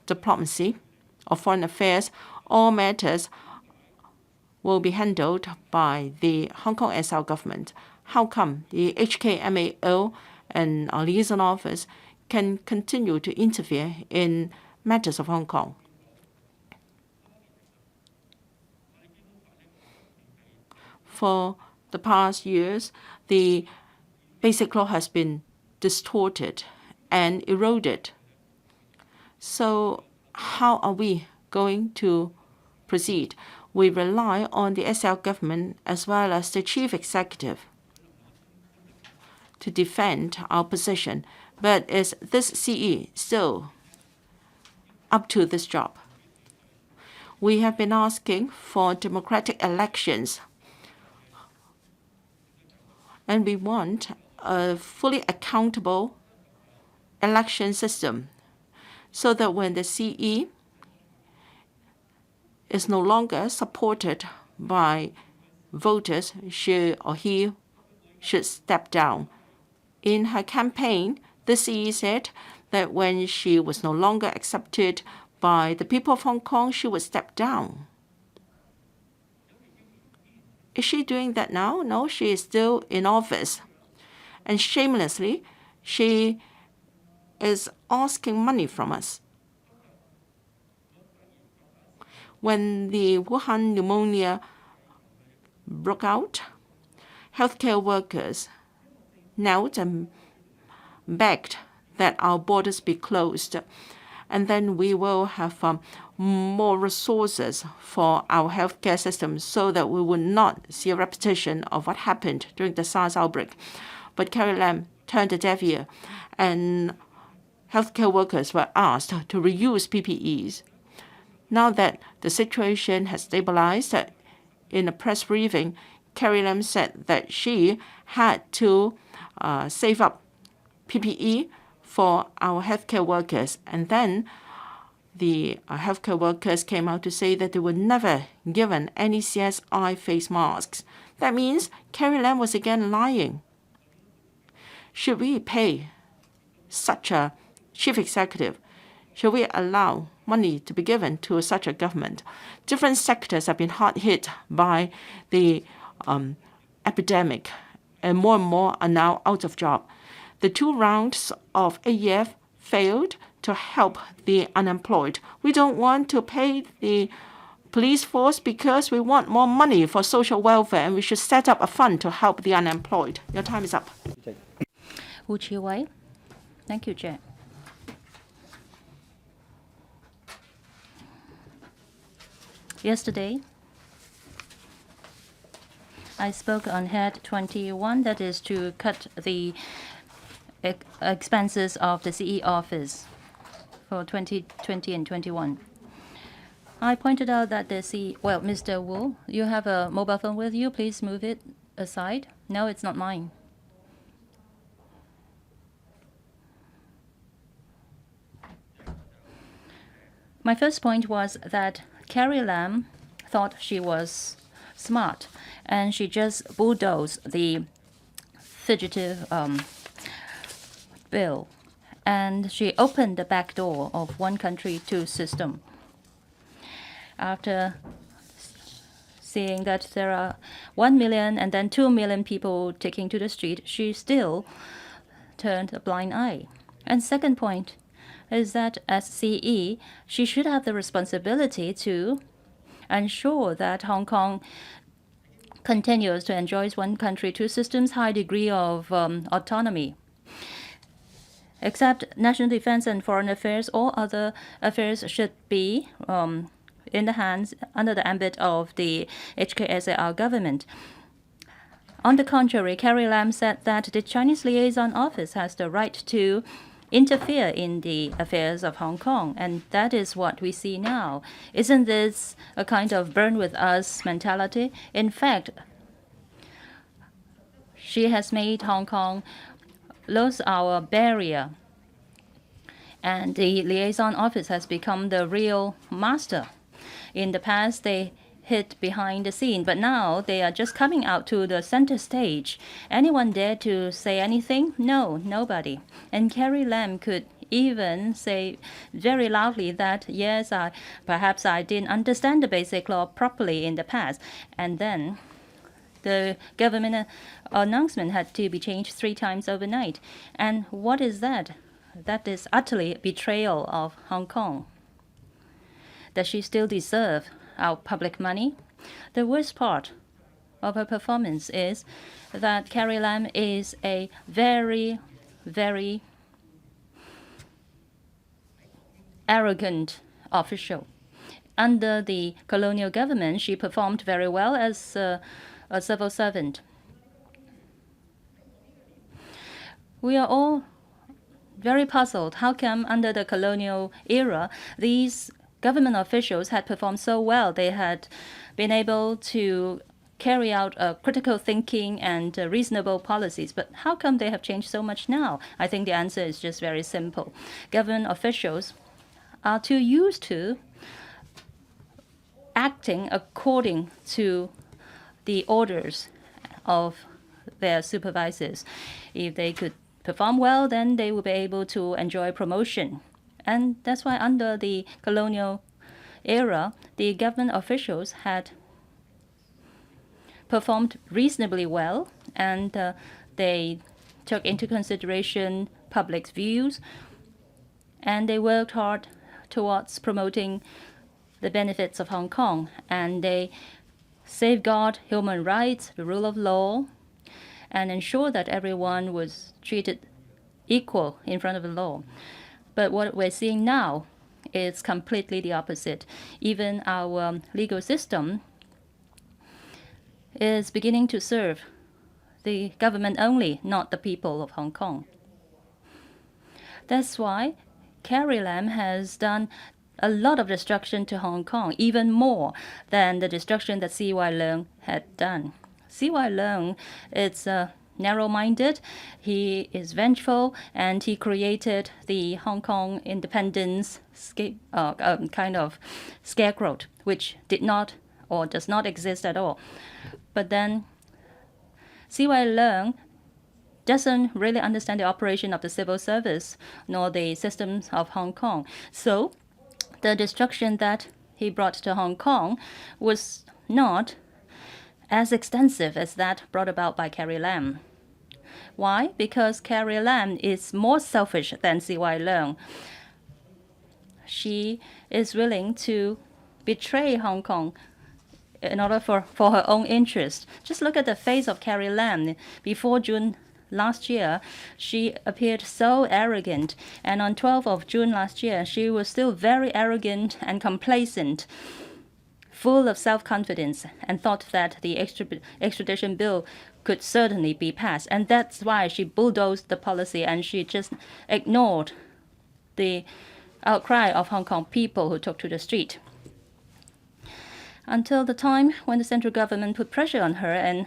[SPEAKER 1] diplomacy or foreign affairs. All matters will be handled by the Hong Kong SL government. How come the HKMAO and our liaison office can continue to interfere in matters of Hong Kong? For the past years, the Basic Law has been distorted and eroded. So how are we going to proceed? We rely on the SL government as well as the chief executive to defend our position. But is this CE still up to this job? We have been asking for democratic elections, and we want a fully accountable election system so that when the CE is no longer supported by voters, she or he should step down. In her campaign, the CE said that when she was no longer accepted by the people of Hong Kong, she would step down. Is she doing that now? No, she is still in office. And shamelessly, she is asking money from us. When the Wuhan pneumonia broke out, healthcare workers knelt and begged that our borders be closed, and then we will have more resources for our healthcare system so that we will not see a repetition of what happened during the SARS outbreak. But Carrie Lam turned a deaf ear, and healthcare workers were asked to reuse PPEs. Now that the situation has stabilized, in a press briefing, Carrie Lam said that she had to save up PPE for our healthcare workers. And then the healthcare workers came out to say that they were never given any CSI face masks. That means Carrie Lam was again lying. Should we pay such a chief executive? Should we allow money to be given to such a government? Different sectors have been hard hit by the epidemic, and more are now out of job. The 2 rounds of AEF failed to help the unemployed. We don't want to pay the police force because we want more money for social welfare, and we should set up a fund to help the unemployed. Your time is up.
[SPEAKER 2] Wu Chi-wei. Thank you, Chair. Yesterday, I spoke on Head 21, that is to cut the expenses of the CE office for 2020 and 21. I pointed out that the CE, well, Mr. Wu, you have a mobile phone with you. Please move it aside. No, it's not mine. My first point was that Carrie Lam thought she was smart, and she just bulldozed the fugitive bill, and she opened the back door of one country, 2 system. After seeing that there are 1 million and then 2 million people taking to the street, she still turned a blind eye. And second point is that as CE, she should have the responsibility to ensure that Hong Kong continues to enjoy 1 country, 2 systems, high degree of autonomy. Except national defense and foreign affairs, all other affairs should be in the hands, under the ambit of the HKSAR government. On the contrary, Carrie Lam said that the Chinese liaison office has the right to interfere in the affairs of Hong Kong, and that is what we see now. Isn't this a kind of burn with us mentality? In fact, she has made Hong Kong lose our barrier, and the liaison office has become the real master. In the past, they hid behind the scene, but now they are just coming out to the center stage. Anyone dare to say anything? No, nobody. And Carrie Lam could even say very loudly that, yes, perhaps I didn't understand the basic law properly in the past. And then the government announcement had to be changed 3 times overnight. And what is that? That is utterly betrayal of Hong Kong. Does she still deserve our public money? The worst part of her performance is that Carrie Lam is a very, very arrogant official. Under the colonial government, she performed very well as a civil servant. We are all very puzzled. How come under the colonial era, these government officials had performed so well? They had been able to carry out critical thinking and reasonable policies. But how come they have changed so much now? I think the answer is just very simple. Government officials are too used to acting according to the orders of their supervisors. If they could perform well, then they will be able to enjoy promotion. And that's why under the colonial era, the government officials had performed reasonably well, and they took into consideration public views, and they worked hard towards promoting the benefits of Hong Kong, and they safeguard human rights, the rule of law, and ensure that everyone was treated equal in front of the law. But what we're seeing now is completely the opposite. Even our legal system is beginning to serve the government only, not the people of Hong Kong. That's why Carrie Lam has done a lot of destruction to Hong Kong, even more than the destruction that C.Y. Leung had done. CY Leung is narrow-minded, he is vengeful, and he created the Hong Kong independence kind of scarecrow, which did not or does not exist at all. But then CY Leung doesn't really understand the operation of the civil service nor the systems of Hong Kong. So the destruction that he brought to Hong Kong was not as extensive as that brought about by Carrie Lam. Why? Because Carrie Lam is more selfish than CY Leung. She is willing to betray Hong Kong in order for her own interest. Just look at the face of Carrie Lam. Before June last year, she appeared so arrogant, and on 12th of June last year, she was still very arrogant and complacent, full of self-confidence, and thought that the extradition bill could certainly be passed. And that's why she bulldozed the policy, and she just ignored the outcry of Hong Kong people who took to the street. Until the time when the central government put pressure on her and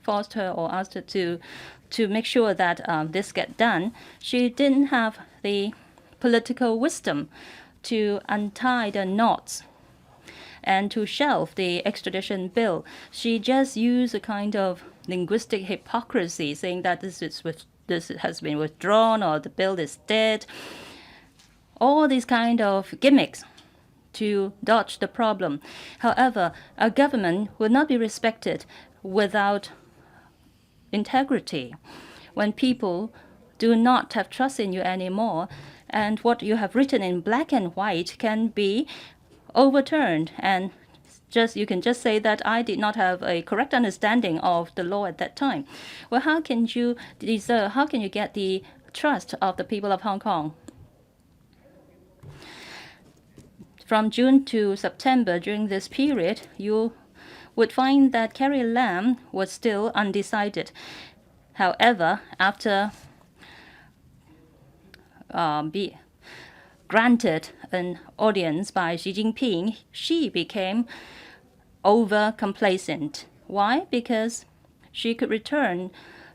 [SPEAKER 2] forced her or asked her to make sure that this get done, she didn't have the political wisdom to untie the knots and to shelve the extradition bill. She just used a kind of linguistic hypocrisy, saying that this has been withdrawn or the bill is dead. All these kind of gimmicks to dodge the problem. However, a government will not be respected without integrity. When people do not have trust in you anymore, and what you have written in black and white can be overturned, and you can just say that I did not have a correct understanding of the law at that time. Well, how can you get the trust of the people of Hong Kong? From June to September, during this period, you would find that Carrie Lam was still undecided. However, after be granted an audience by Xi Jinping, she became over complacent. Why? Because she could return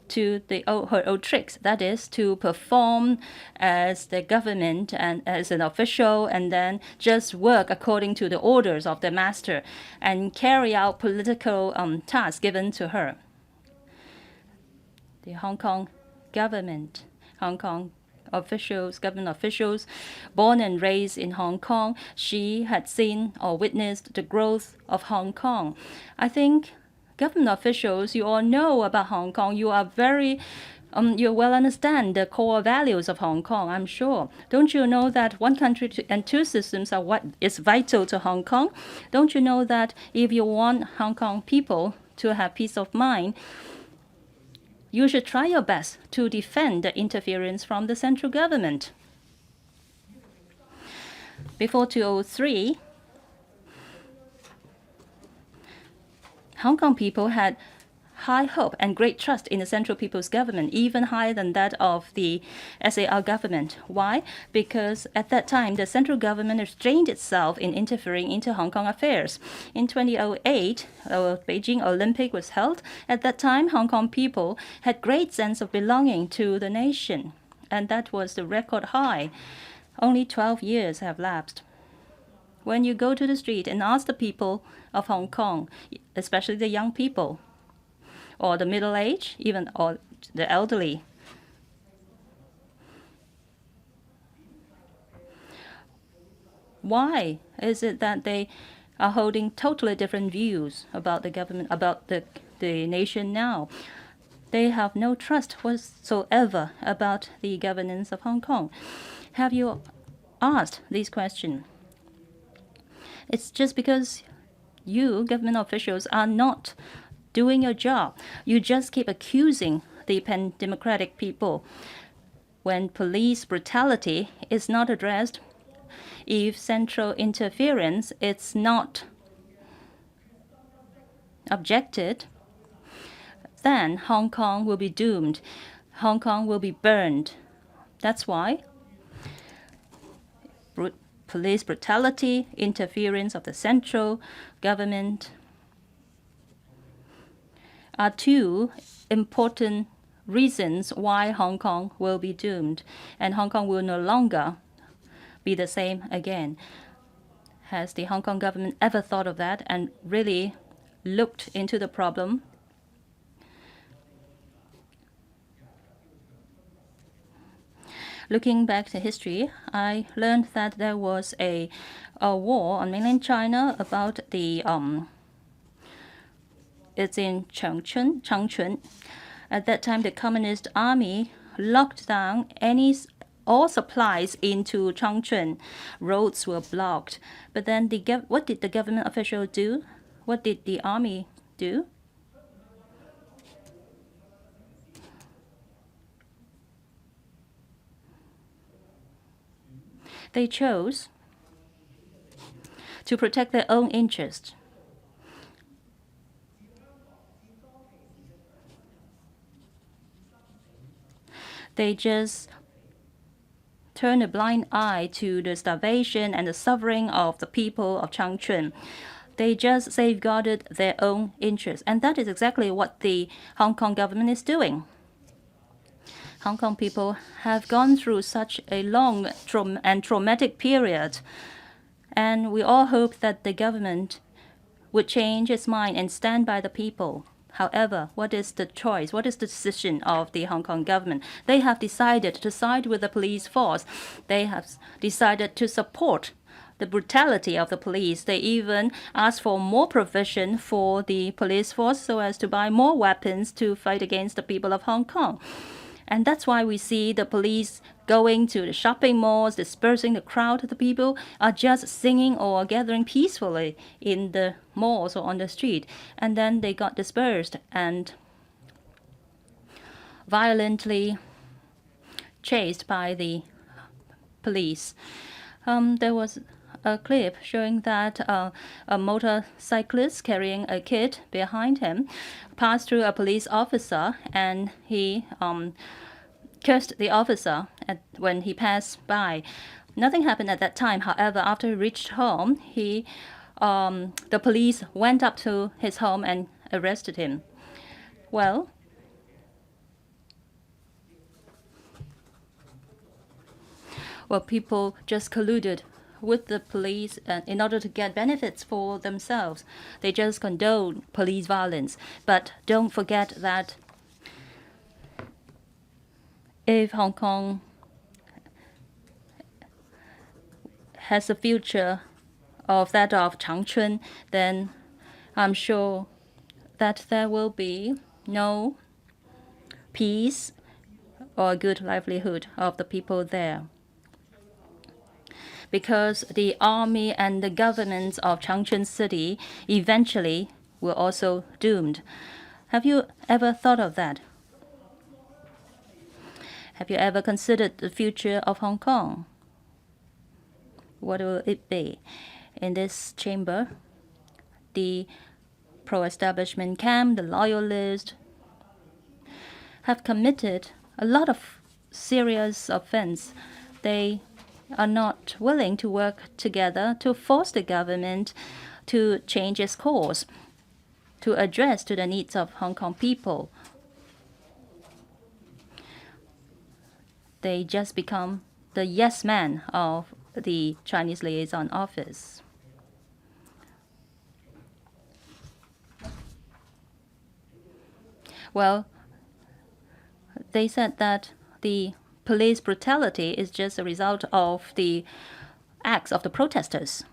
[SPEAKER 2] to her old tricks, that is, to perform as the government and as an official, and then just work according to the orders of the master and carry out political tasks given to her. The Hong Kong government, Hong Kong officials, government officials, born and raised in Hong Kong, she had seen or witnessed the growth of Hong Kong. I think government officials, you all know about Hong Kong. You are you well understand the core values of Hong Kong, I'm sure. Don't you know that one country and two systems are what is vital to Hong Kong? Don't you know that if you want Hong Kong people to have peace of mind, you should try your best to defend the interference from the central government? Before 2003, Hong Kong people had high hope and great trust in the Central People's Government, even higher than that of the SAR government. Why? Because at that time, the central government restrained itself in interfering into Hong Kong affairs. In 2008, Beijing Olympic was held. At that time, Hong Kong people had great sense of belonging to the nation, and that was the record high. Only 12 years have lapsed. When you go to the street and ask the people of Hong Kong, especially the young people, or the middle-aged, or the elderly, why is it that they are holding totally different views about the government, about the nation now? They have no trust whatsoever about the governance of Hong Kong. Have you asked these questions? It's just because you, government officials, are not doing your job. You just keep accusing the pan-democratic people. When police brutality is not addressed, if central interference is not objected, then Hong Kong will be doomed. Hong Kong will be burned. That's why police brutality, interference of the central government are two important reasons why Hong Kong will be doomed, and Hong Kong will no longer be the same again. Has the Hong Kong government ever thought of that and really looked into the problem? Looking back to history, I learned that there was a war on mainland China about the it's in Changchun. At that time, the Communist Army locked down all supplies into Changchun. Roads were blocked. But then what did the government official do? What did the army do? They chose to protect their own interest. They just turned a blind eye to the starvation and the suffering of the people of Changchun. They just safeguarded their own interests. And that is exactly what the Hong Kong government is doing. Hong Kong people have gone through such a long and traumatic period. And we all hope that the government would change its mind and stand by the people. However, what is the choice? What is the decision of the Hong Kong government? They have decided to side with the police force. They have decided to support the brutality of the police. They even asked for more provision for the police force so as to buy more weapons to fight against the people of Hong Kong. And that's why we see the police going to the shopping malls, dispersing the crowd. The people are just singing or gathering peacefully in the malls or on the street. And then they got dispersed and violently chased by the police. There was a clip showing that a motorcyclist carrying a kid behind him passed through a police officer, and he cursed the officer when he passed by. Nothing happened at that time. However, after he reached home, the police went up to his home and arrested him. Well, people just colluded with the police in order to get benefits for themselves. They just condone police violence. But don't forget that if Hong Kong has a future of that of Changchun, then I'm sure that there will be no peace or good livelihood of the people there, because the army and the governments of Changchun City eventually were also doomed. Have you ever thought of that? Have you ever considered the future of Hong Kong? What will it be? In this chamber, the pro-establishment camp, the loyalists, have committed a lot of serious offense. They are not willing to work together to force the government to change its course, to address to the needs of Hong Kong people. They just become the yes man of the Chinese liaison office. Well, they said that the police brutality is just a result of the acts of the protesters.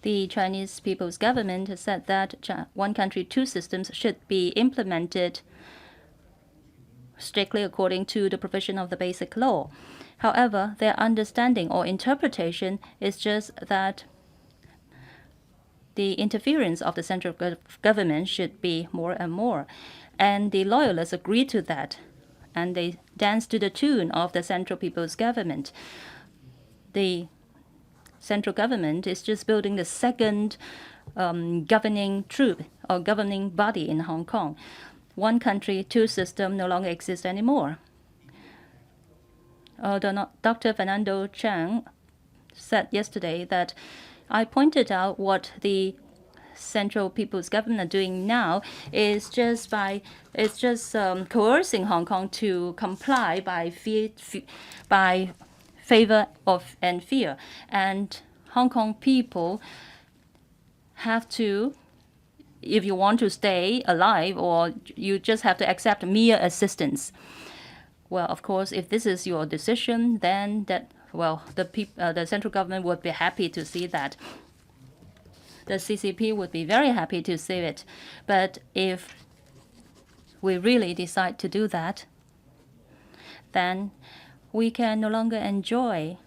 [SPEAKER 2] The Chinese People's Government has said that one country, two systems should be implemented strictly according to the provision of the Basic Law. However, their understanding or interpretation is just that the interference of the central government should be more and more. And the loyalists agreed to that, and they danced to the tune of the Central People's Government. The central government is just building the second governing troop or governing body in Hong Kong. One country, two system no longer exists anymore. Dr. Fernando Chang said yesterday that I pointed out what the Central People's Government are doing now is just coercing Hong Kong to comply by favor of and fear, and Hong Kong people have to, if you want to stay alive, or you just have to accept mere assistance. Well, of course, if this is your decision, then the central government would be happy to see that. The CCP would be very happy to see it. But if we really decide to do that, then we can no longer enjoy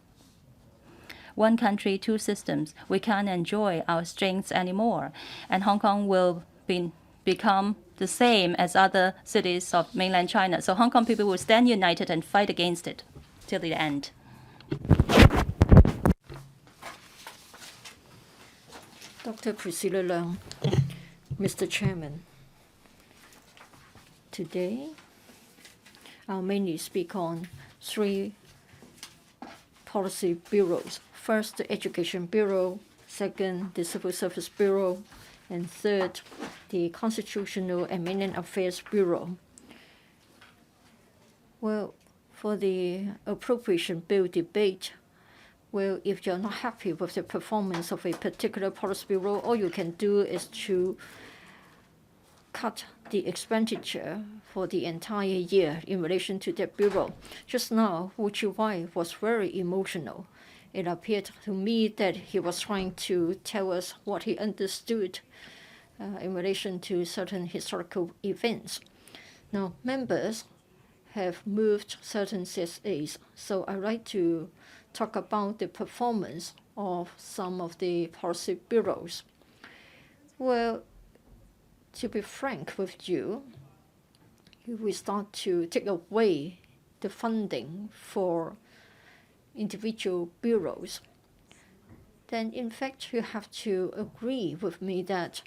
[SPEAKER 2] one country, two systems. We can't enjoy our strengths anymore. And Hong Kong will become the same as other cities of mainland China. So Hong Kong people will stand united and fight against it till the end.
[SPEAKER 3] Dr. Priscilla Leung, Mr. Chairman, today I'll mainly speak on 3 policy bureaus. First, the Education Bureau, second, the Civil Service Bureau, and third, the Constitutional and Mainland Affairs Bureau. Well, for the appropriation bill debate, well, if you're not happy with the performance of a particular policy bureau, all you can do is to cut the expenditure for the entire year in relation to that bureau. Just now, Wu Chi-wai was very emotional. It appeared to me that he was trying to tell us what he understood in relation to certain historical events. Now, members have moved certain CSAs, so I'd like to talk about the performance of some of the policy bureaus. Well, to be frank with you, if we start to take away the funding for individual bureaus, then in fact you have to agree with me that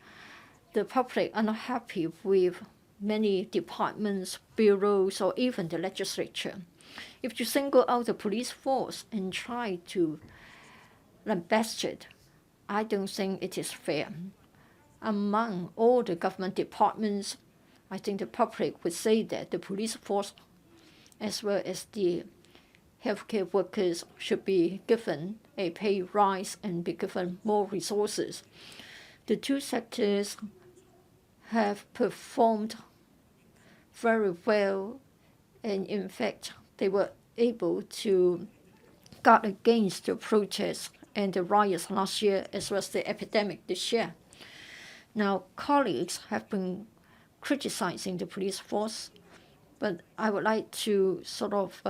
[SPEAKER 3] the public are not happy with many departments, bureaus, or even the legislature. If you single out the police force and try to lambast it, I don't think it is fair. Among all the government departments, I think the public would say that the police force as well as the healthcare workers should be given a pay rise and be given more resources. The 2 sectors have performed very well, and in fact, they were able to guard against the protests and the riots last year as well as the epidemic this year. Now, colleagues have been criticizing the police force, but I would like to sort of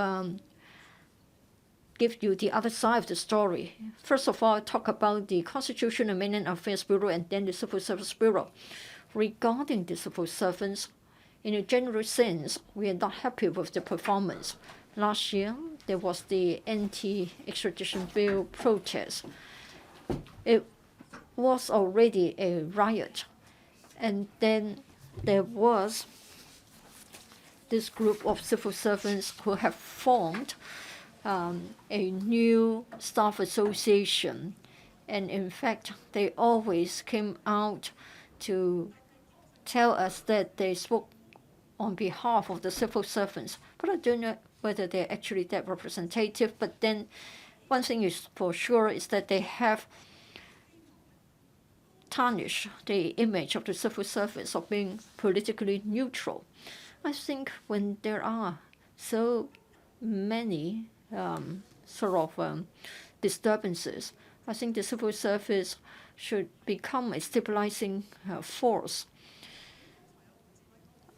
[SPEAKER 3] give you the other side of the story. First of all, talk about the Constitutional and Mainland Affairs Bureau and then the Civil Service Bureau. Regarding the civil servants, in a general sense, we are not happy with the performance. Last year, there was the anti-extradition bill protest. It was already a riot. And then there was this group of civil servants who have formed a new staff association. And in fact, they always came out to tell us that they spoke on behalf of the civil servants. But I don't know whether they're actually that representative. But then one thing is for sure is that they have tarnished the image of the civil service of being politically neutral. I think when there are so many disturbances, I think the civil service should become a stabilizing force.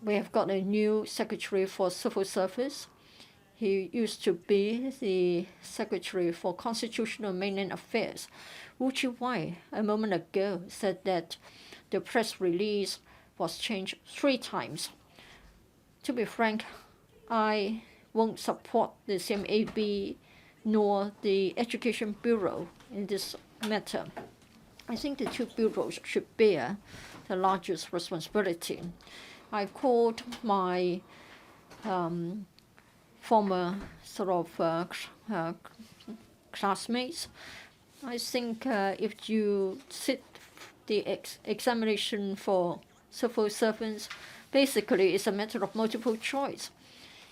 [SPEAKER 3] We have got a new secretary for civil service. He used to be the secretary for Constitutional and Mainland Affairs. Wu Chi-wai, a moment ago, said that the press release was changed 3 times. To be frank, I won't support the CMAB nor the Education Bureau in this matter. I think the 2 bureaus should bear the largest responsibility. I called my former classmates I think if you sit the examination for civil servants, basically it's a matter of multiple choice.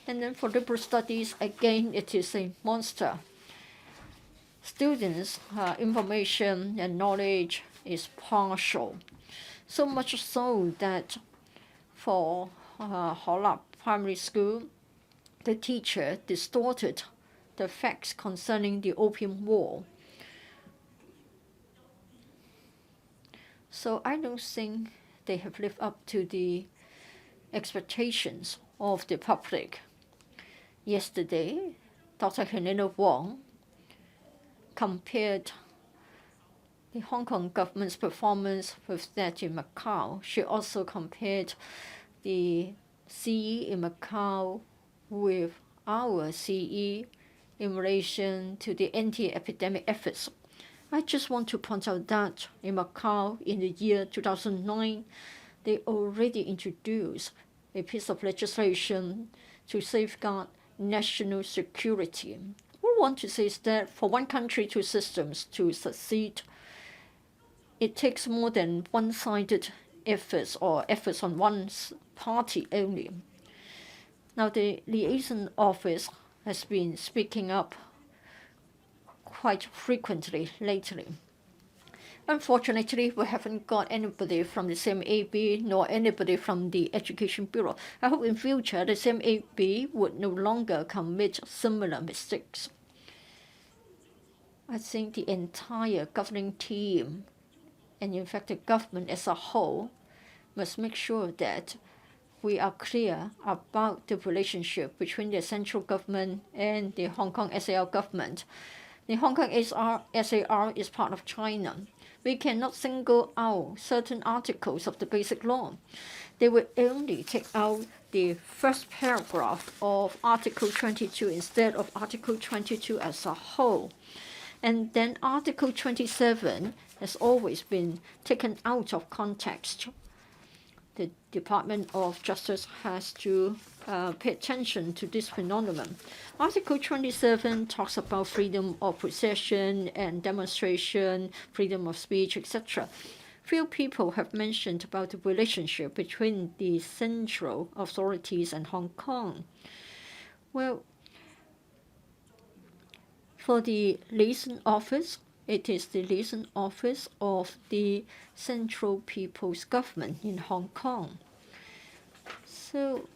[SPEAKER 3] And then for liberal studies, again, it is a monster. Students' information and knowledge is partial. So much so that for Holap Primary School, the teacher distorted the facts concerning the Opium War. So I don't think they have lived up to the expectations of the public. Yesterday, Dr. Helena Wong compared the Hong Kong government's performance with that in Macau. She also compared the CE in Macau with our CE in relation to the anti-epidemic efforts. I just want to point out that in Macau in the year 2009, they already introduced a piece of legislation to safeguard national security. What we want to say is that for one country, two systems to succeed, it takes more than one-sided efforts or efforts on one party only. Now, the liaison office has been speaking up quite frequently lately. Unfortunately, we haven't got anybody from the CMAB nor anybody from the Education Bureau. I hope in future the CMAB would no longer commit similar mistakes. I think the entire governing team, and in fact the government as a whole, must make sure that we are clear about the relationship between the central government and the Hong Kong SAR government. The Hong Kong SAR is part of China. We cannot single out certain articles of the Basic Law. They will only take out the first paragraph of Article 22 instead of Article 22 as a whole. And then Article 27 has always been taken out of context. The Department of Justice has to pay attention to this phenomenon. Article 27 talks about freedom of procession and demonstration, freedom of speech, etc. Few people have mentioned about the relationship between the central authorities and Hong Kong. Well, for the liaison office, it is the liaison office of the Central People's Government in Hong Kong. So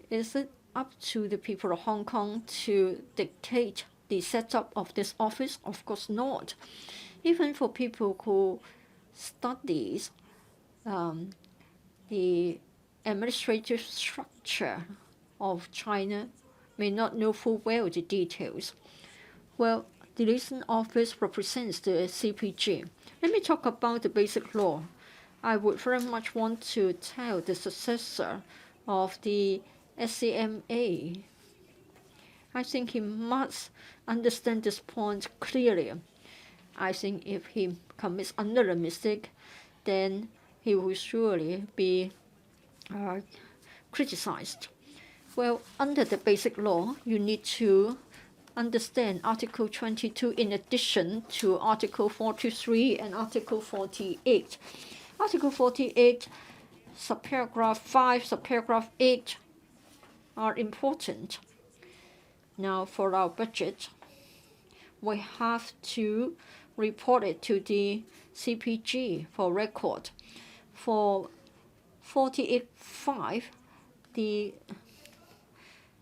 [SPEAKER 3] is it up to the people of Hong Kong to dictate the setup of this office? Of course not. Even for people who studies the administrative structure of China may not know full well the details. Well, the liaison office represents the CPG. Let me talk about the Basic Law. I would very much want to tell the successor of the SCMA. I think he must understand this point clearly. I think if he commits another mistake, then he will surely be criticized. Well, under the Basic Law, you need to understand Article 22 in addition to Article 43 and Article 48. Article 48, subparagraph 5, subparagraph 8 are important. Now, for our budget, we have to report it to the CPG for record. For 48.5, the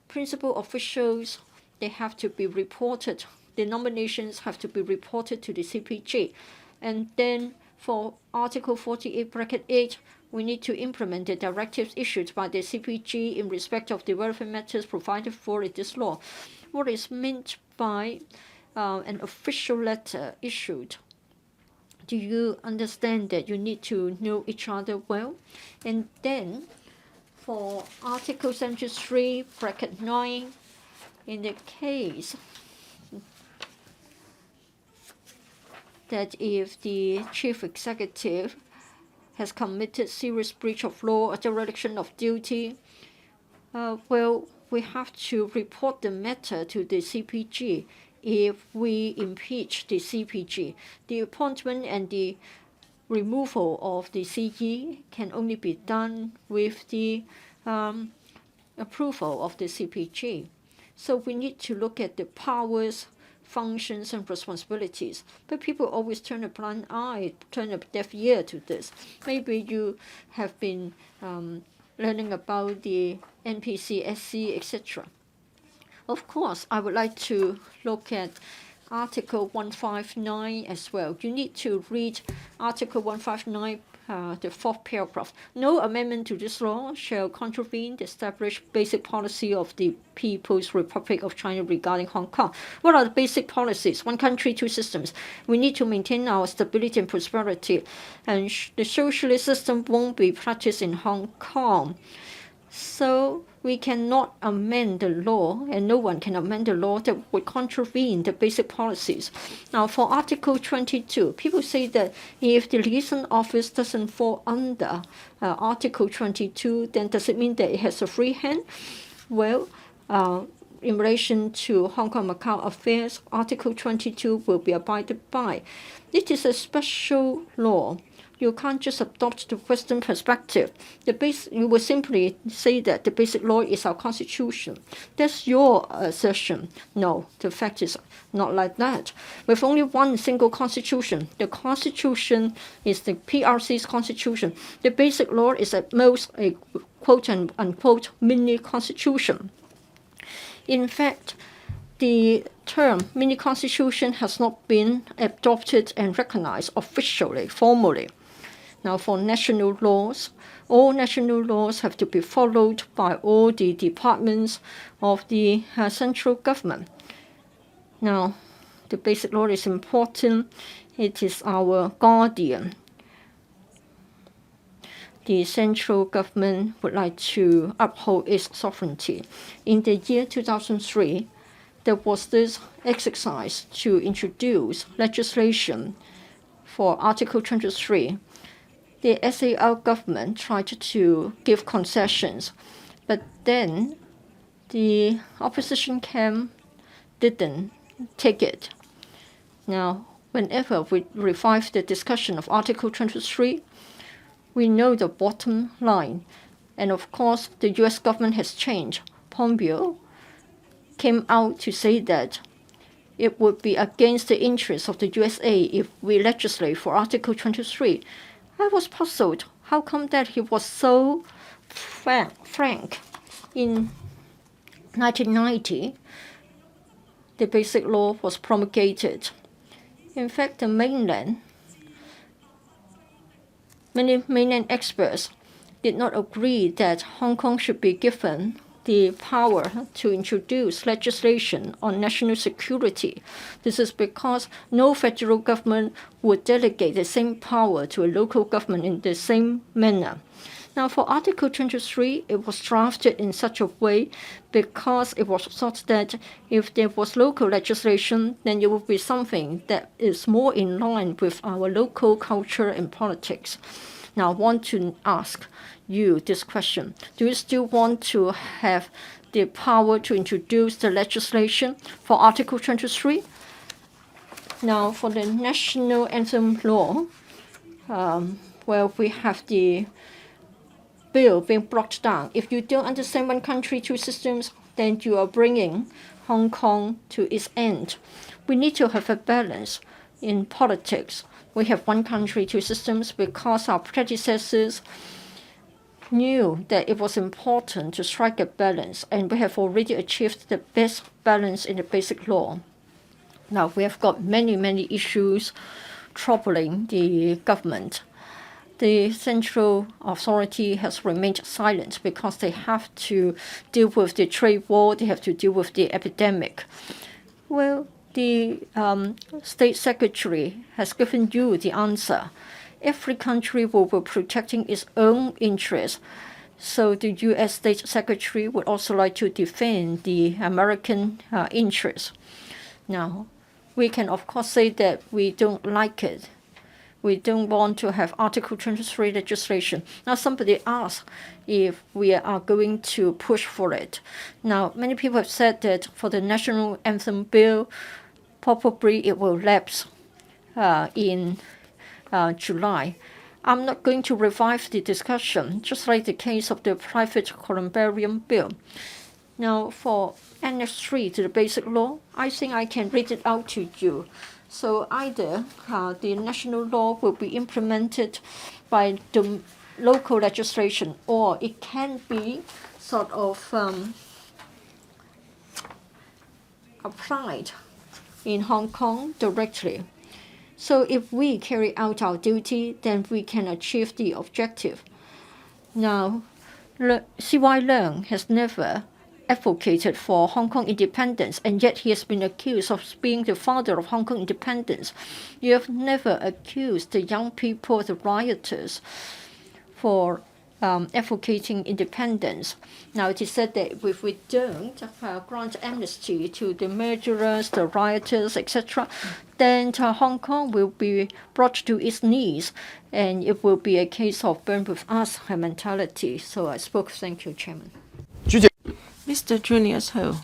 [SPEAKER 3] principal officials, they have to be reported. The nominations have to be reported to the CPG. And then for Article 48(8), we need to implement the directives issued by the CPG in respect of the welfare matters provided for in this law. What is meant by an official letter issued? Do you understand that you need to know each other well? And then for Article 73(9), in the case that if the chief executive has committed serious breach of law or dereliction of duty, well, we have to report the matter to the CPG if we impeach the CPG, the appointment and the removal of the CE can only be done with the approval of the CPG. So we need to look at the powers, functions, and responsibilities. But people always turn a blind eye, turn a deaf ear to this. Maybe you have been learning about the NPC, SC, etc. Of course, I would like to look at Article 159 as well. You need to read Article 159, the fourth paragraph. No amendment to this law shall contravene the established basic policy of the People's Republic of China regarding Hong Kong. What are the basic policies? One country, two systems. We need to maintain our stability and prosperity, and the socialist system won't be practiced in Hong Kong. So we cannot amend the law, and no one can amend the law that would contravene the basic policies. Now, for Article 22, people say that if the liaison office doesn't fall under Article 22, then does it mean that it has a free hand? Well, in relation to Hong Kong Macau affairs, Article 22 will be abided by. It is a special law. You can't just adopt the Western perspective. You will simply say that the basic law is our constitution. That's your assertion. No, the fact is not like that. With only one single constitution, the constitution is the PRC's constitution. The basic law is at most a quote-unquote mini constitution. In fact, the term mini constitution has not been adopted and recognized officially, formally. Now, for national laws, all national laws have to be followed by all the departments of the central government. Now, the basic law is important. It is our guardian. The central government would like to uphold its sovereignty. In the year 2003, there was this exercise to introduce legislation for Article 23. The SAR government tried to give concessions, but then the opposition camp didn't take it. Now, whenever we revive the discussion of Article 23, we know the bottom line. And of course, the US government has changed. Pompeo came out to say that it would be against the interests of the USA if we legislate for Article 23. I was puzzled. How come that he was so frank? In 1990, the basic law was promulgated. In fact, the many mainland experts did not agree that Hong Kong should be given the power to introduce legislation on national security. This is because no federal government would delegate the same power to a local government in the same manner. Now, for Article 23, it was drafted in such a way because it was thought that if there was local legislation, then it would be something that is more in line with our local culture and politics. Now, I want to ask you this question. Do you still want to have the power to introduce the legislation for Article 23? Now, for the national anthem law, we have the bill being brought down. If you don't understand one country, two systems, then you are bringing Hong Kong to its end. We need to have a balance in politics. We have one country, two systems because our predecessors knew that it was important to strike a balance, and we have already achieved the best balance in the basic law. Now, we have got many issues troubling the government. The central authority has remained silent because they have to deal with the trade war, they have to deal with the epidemic. Well, the State Secretary has given you the answer. Every country will be protecting its own interests. So the U.S. State Secretary would also like to defend the American interests. Now, we can of course say that we don't like it. We don't want to have Article 23 legislation. Now, somebody asked if we are going to push for it. Now, many people have said that for the national anthem bill, Probably it will lapse in July. I'm not going to revive the discussion, just like the case of the private columbarium bill. Now, for Annex 3 to the Basic Law, I think I can read it out to you. So either the national law will be implemented by the local legislation, or it can be sort of applied in Hong Kong directly. So if we carry out our duty, then we can achieve the objective. Now, C.Y. Leung has never advocated for Hong Kong independence, and yet he has been accused of being the father of Hong Kong independence. You have never accused the young people, the rioters, for advocating independence. Now it is said that if we don't grant amnesty to the murderers, the rioters, etc., then Hong Kong will be brought to its knees, and it will be a case of burn with us mentality. So I spoke. Thank you, Chairman.
[SPEAKER 1] Mr. Junius Ho.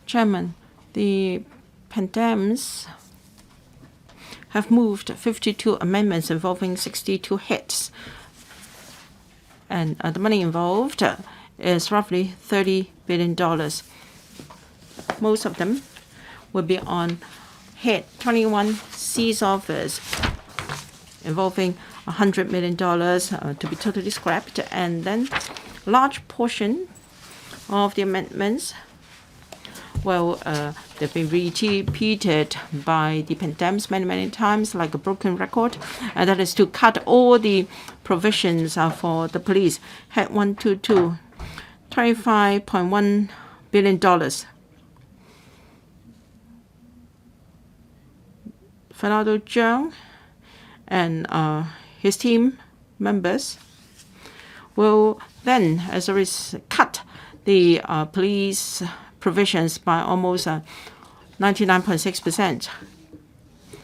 [SPEAKER 1] Chairman, the Pandems have moved 52 amendments involving 62 hits. And the money involved is roughly $30 billion. Most of them will be on hit 21 C's offers involving $100 million to be totally scrapped. And then a large portion of the amendments, well, they've been repeated by the Pandems many times, like a broken record, and that is to cut all the provisions for the police. Head 122, $25.1 billion. Fernando Cheung and his team members will then, as a result, cut the police provisions by almost 99.6%.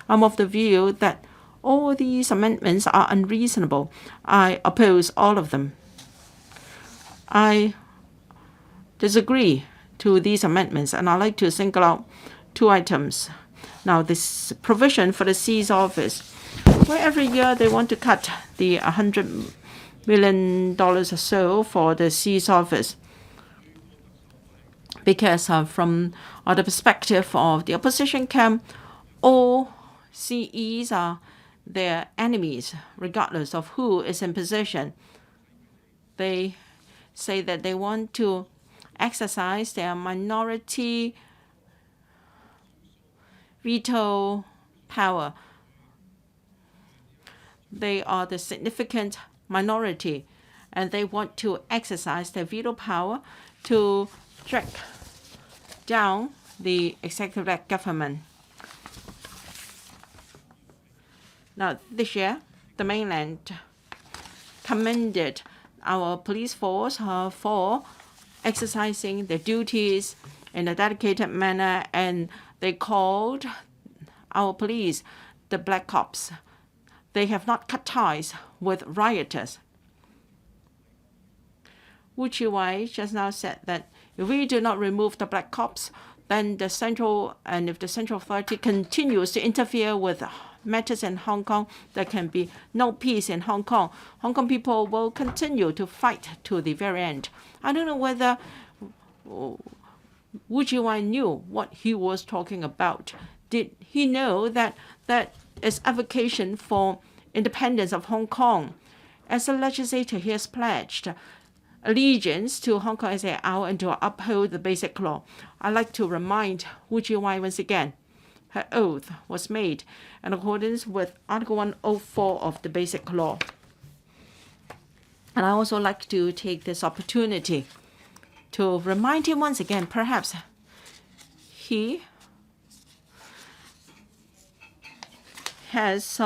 [SPEAKER 1] I'm of the view that all these amendments are unreasonable. I oppose all of them. I disagree to these amendments, and I'd like to single out two items. Now, this provision for the C's office, where every year they want to cut the $100 million or so for the C's office. Because from the perspective of the opposition camp, all CEs are their enemies, regardless of who is in position. They say that they want to exercise their minority veto power. They are the significant minority, and they want to exercise their veto power to drag down the executive government. Now, this year, the mainland commended our police force for exercising their duties in a dedicated manner, and they called our police the Black Ops. They have not cut ties with rioters. Wu Chi-wai just now said that if we do not remove the Black Ops, then if the Central Authority continues to interfere with matters in Hong Kong, there can be no peace in Hong Kong. Hong Kong people will continue to fight to the very end. I don't know whether Wu Chi-wai knew what he was talking about. Did he know that that is advocacy for independence of Hong Kong? As a legislator, he has pledged allegiance to Hong Kong as our and to uphold the Basic Law. I'd like to remind Wu Chi-wai once again, her oath was made in accordance with Article 104 of the Basic Law. And I also like to take this opportunity to remind him once again, perhaps he has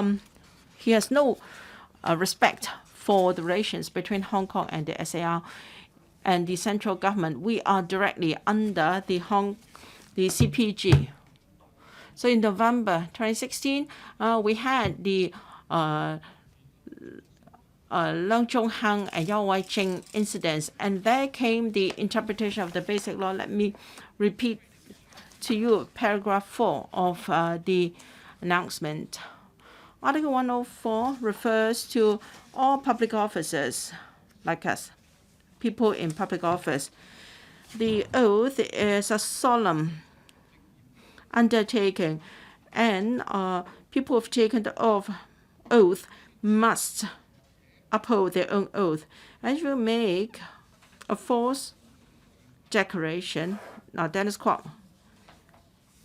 [SPEAKER 1] no respect for the relations between Hong Kong and the SAR and the central government. We are directly under the CPG. So in November 2016, we had the Leung Chung-hang and Yau Wai-ching incidents, and there came the interpretation of the Basic Law. Let me repeat to you paragraph 4 of the announcement. Article 104 refers to all public officers like us, people in public office. The oath is a solemn undertaking, and people who have taken the oath must uphold their own oath. And if you make a false declaration, now Dennis Kwok,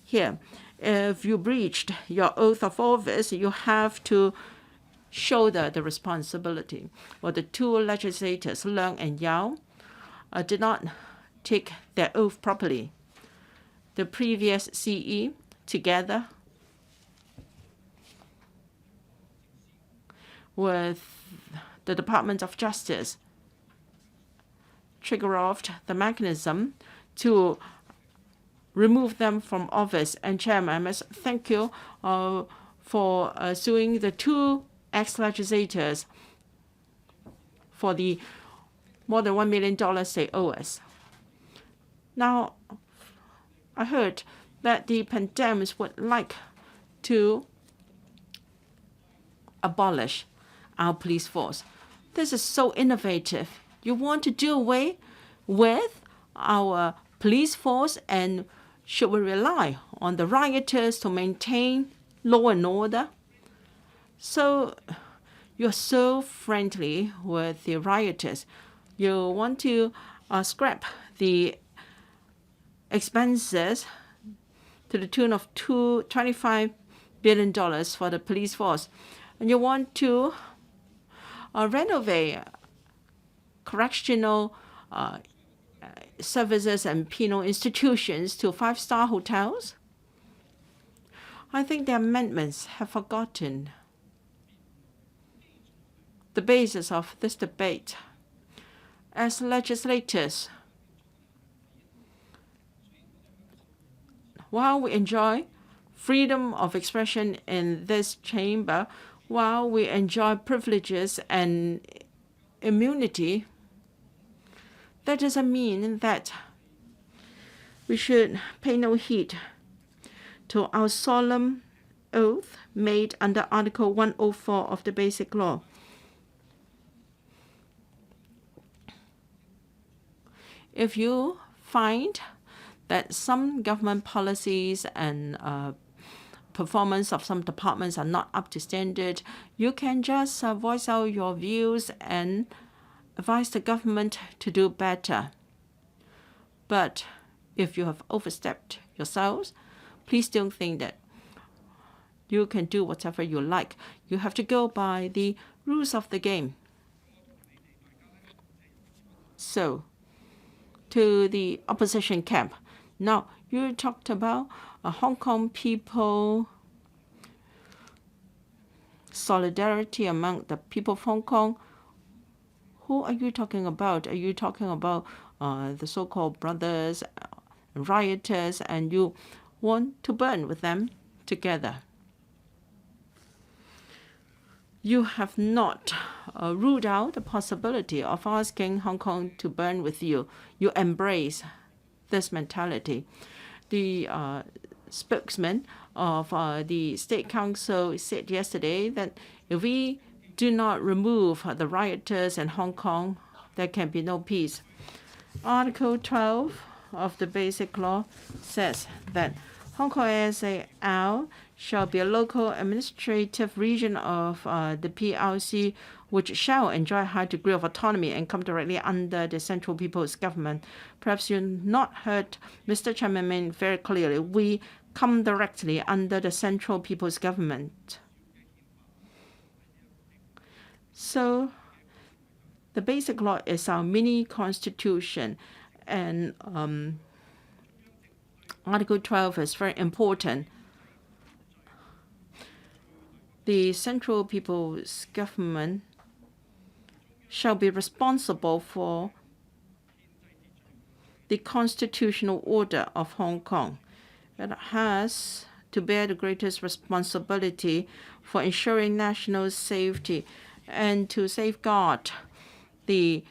[SPEAKER 1] here, if you breached your oath of office, you have to shoulder the responsibility. Well, the two legislators, Leung and Yao, did not take their oath properly. The previous CE, together with the Department of Justice, trigger off the mechanism to remove them from office. And Chairman, I must thank you for suing the two ex-legislators for the more than $1 million they owe us. Now, I heard that the pandemics would like to abolish our police force. This is so innovative. You want to do away with our police force, and should we rely on the rioters to maintain law and order? So you're so friendly with the rioters. You want to scrap the expenses to the tune of $25 billion for the police force. And you want to renovate correctional services and penal institutions to 5-star hotels. I think the amendments have forgotten the basis of this debate. As legislators, while we enjoy freedom of expression in this chamber, while we enjoy privileges and immunity, that doesn't mean that we should pay no heed to our solemn oath made under Article 104 of the Basic Law. If you find that some government policies and performance of some departments are not up to standard, you can just voice out your views and advise the government to do better. But if you have overstepped yourselves, please don't think that you can do whatever you like. You have to go by the rules of the game. So, to the opposition camp. Now, you talked about Hong Kong people, solidarity among the people of Hong Kong. Who are you talking about? Are you talking about the so-called brothers, rioters, and you want to burn with them together? You have not ruled out the possibility of asking Hong Kong to burn with you. You embrace this mentality. The spokesman of the State Council said yesterday that if we do not remove the rioters in Hong Kong, there can be no peace. Article 12 of the Basic Law says that Hong Kong SAR shall be a local administrative region of the PRC, which shall enjoy a high degree of autonomy and come directly under the Central People's Government. Perhaps you've not heard Mr. Chairman mean very clearly. We come directly under the Central People's Government. So the Basic Law is our mini constitution, and Article 12 is very important. The Central People's Government shall be responsible for the constitutional order of Hong Kong. It has to bear the greatest responsibility for ensuring national safety and to safeguard the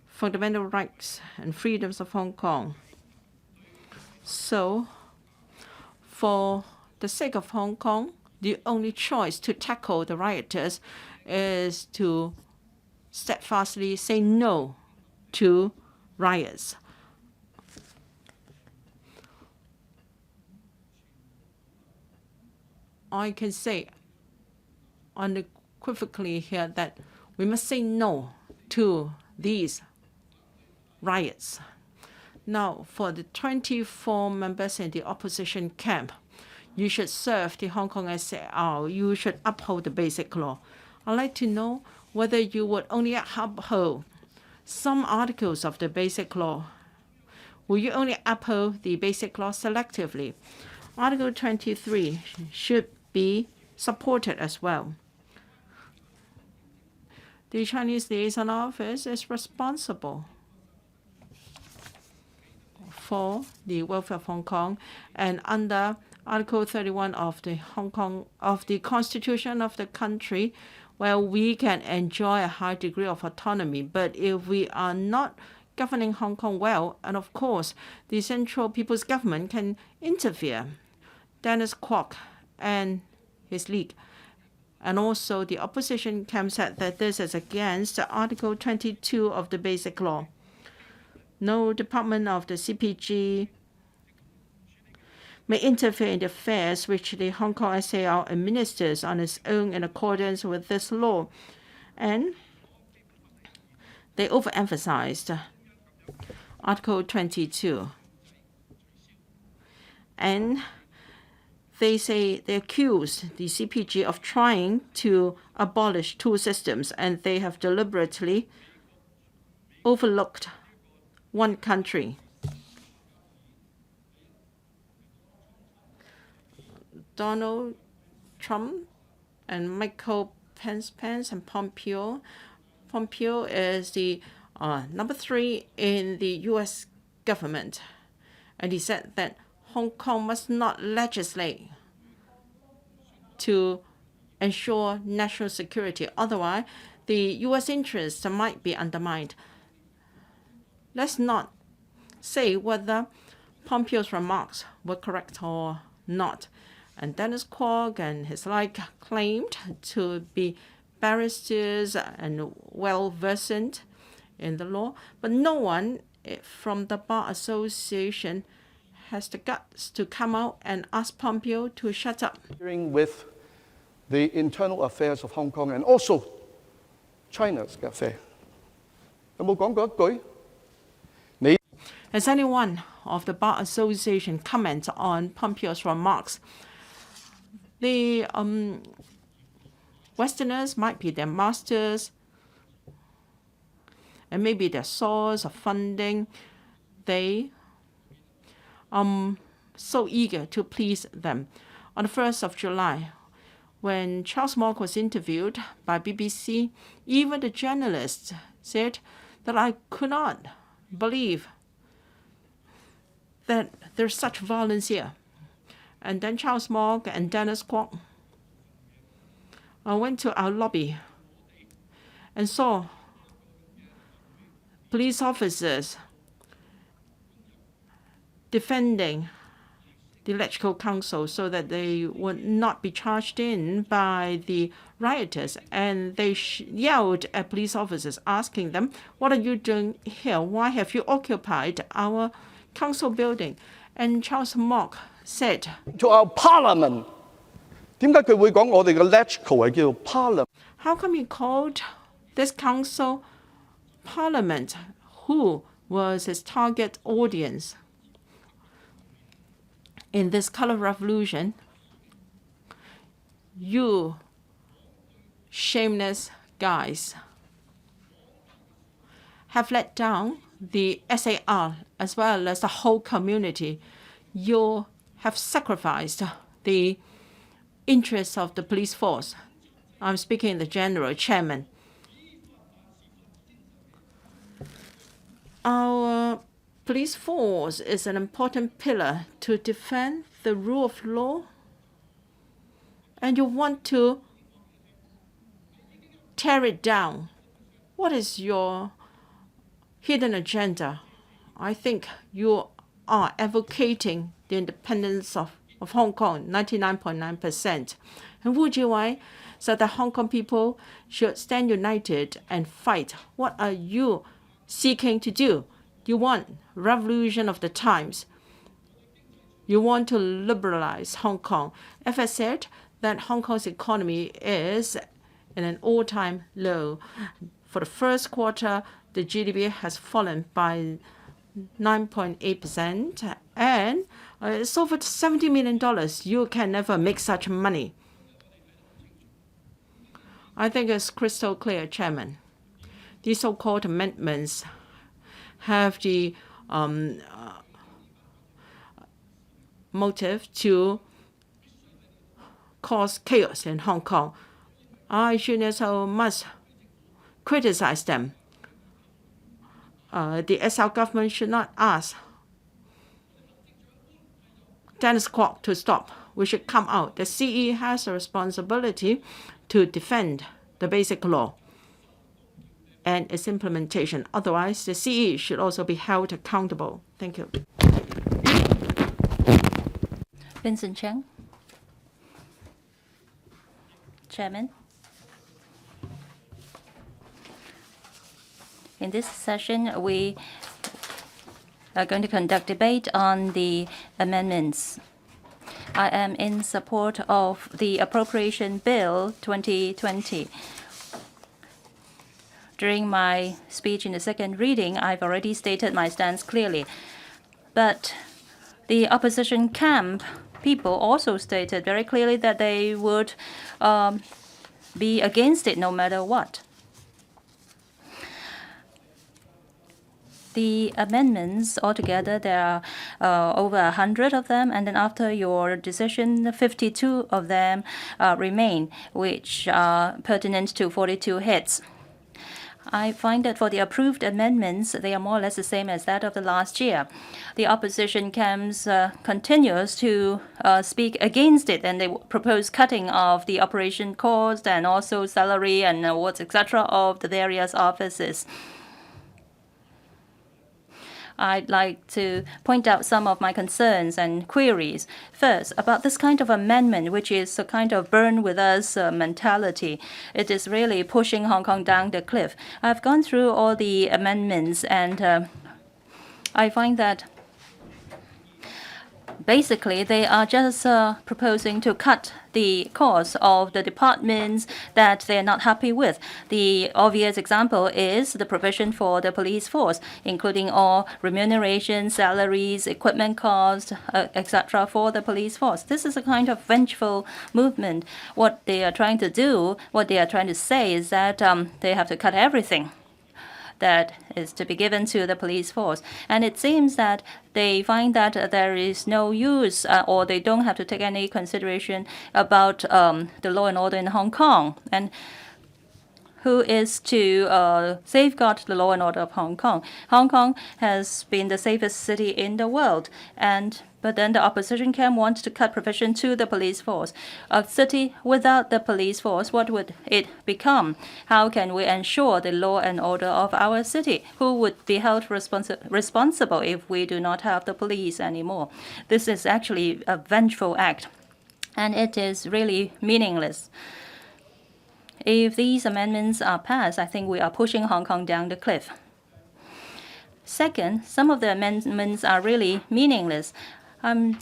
[SPEAKER 1] fundamental rights and freedoms of Hong Kong. So For the sake of Hong Kong, the only choice to tackle the rioters is to steadfastly say no to riots. I can say unequivocally here that we must say no to these riots. Now, for the 24 members in the opposition camp, you should serve the Hong Kong SAR. You should uphold the Basic Law. I'd like to know whether you would only uphold some articles of the Basic Law. Will you only uphold the Basic Law selectively? Article 23 should be supported as well. The Chinese Liaison Office is responsible for the welfare of Hong Kong, and under Article 31 of the Constitution of the country, where we can enjoy a high degree of autonomy. But if we are not governing Hong Kong well, and of course the Central People's Government can interfere. Dennis Kwok and his league, and also the opposition camp, said that this is against Article 22 of the Basic Law. No department of the CPG may interfere in the affairs which the Hong Kong SAR administers on its own in accordance with this law. And they overemphasized Article 22. And they accused the CPG of trying to abolish two systems, and they have deliberately overlooked one country. Donald Trump and Michael Pence and Pompeo. Pompeo is the number 3 in the U.S. government, and he said that Hong Kong must not legislate to ensure national security. Otherwise, the U.S. interests might be undermined. Let's not say whether Pompeo's remarks were correct or not. And Dennis Kwok and his like claimed to be barristers and well-versed in the law, but no one from the Bar Association has the guts to come out and ask Pompeo to shut up.
[SPEAKER 4] With the internal affairs of Hong Kong and also China's affair. 有冇講過一句？
[SPEAKER 1] Has anyone of the Bar Association comment on Pompeo's remarks? The Westerners might be their masters and maybe their source of funding. They so eager to please them. On the 1st of July, when Charles Mok was interviewed by BBC, even the journalist said that I could not believe that there's such violence here. And then Charles Mok and Dennis Kwok went to our lobby and saw police officers defending the electoral council so that they would not be charged in by the rioters. And they yelled at police officers, asking them, "What are you doing here? Why have you occupied our council building?" And Charles Mok said,
[SPEAKER 4] To our parliament. 點解佢會講我哋嘅 electoral 係叫 parliament？
[SPEAKER 1] How come he called this council parliament? Who was his target audience? In this color revolution, you shameless guys have let down the SAR as well as the whole community. You have sacrificed the interests of the police force. I'm speaking in the general, Chairman. Our police force is an important pillar to defend the rule of law, and you want to tear it down. What is your hidden agenda? I think you are advocating the independence of of Hong Kong, 99.9%. And Wu Jiwai said that Hong Kong people should stand united and fight. What are you seeking to do? You want revolution of the times. You want to liberalize Hong Kong. FS said that Hong Kong's economy is in an all-time low. For the first quarter, the GDP has fallen by 9.8%, and it's over $70 million. You can never make such money. I think it's crystal clear, Chairman. These so-called amendments have the motive to cause chaos in Hong Kong. I should so must criticize them. The SL government should not ask Dennis Kwok to stop. We should come out. The CE has a responsibility to defend the basic law and its implementation. Otherwise, the CE should also be held accountable. Thank you.
[SPEAKER 2] Vincent Cheng. Chairman. In this session, we are going to conduct debate on the amendments. I am in support of the Appropriation Bill 2020. During my speech in the second reading, I've already stated my stance clearly. But the opposition camp people also stated very clearly that they would be against it no matter what. The amendments altogether, there are over 100 of them, and then after your decision, 52 of them remain, which are pertinent to 42 heads. I find that for the approved amendments, they are more or less the same as that of the last year. The opposition camps continues to speak against it, and they propose cutting of the operation cost and also salary and awards, etc., of the various offices. I'd like to point out some of my concerns and queries. First, about this kind of amendment, which is a kind of burn with us mentality. It is really pushing Hong Kong down the cliff. I've gone through all the amendments, and I find that basically, they are just proposing to cut the costs of the departments that they are not happy with. The obvious example is the provision for the police force, including all remuneration, salaries, equipment costs, etc. for the police force. This is a kind of vengeful movement. What they are trying to do, what they are trying to say is that they have to cut everything that is to be given to the police force. And it seems that they find that there is no use or they don't have to take any consideration about the law and order in Hong Kong. And who is to safeguard the law and order of Hong Kong? Hong Kong has been the safest city in the world, but then the opposition camp wants to cut provision to the police force. A city without the police force, what would it become? How can we ensure the law and order of our city? Who would be held responsible if we do not have the police anymore? This is actually a vengeful act, and it is really meaningless. If these amendments are passed, I think we are pushing Hong Kong down the cliff. Second, some of the amendments are really meaningless. I'm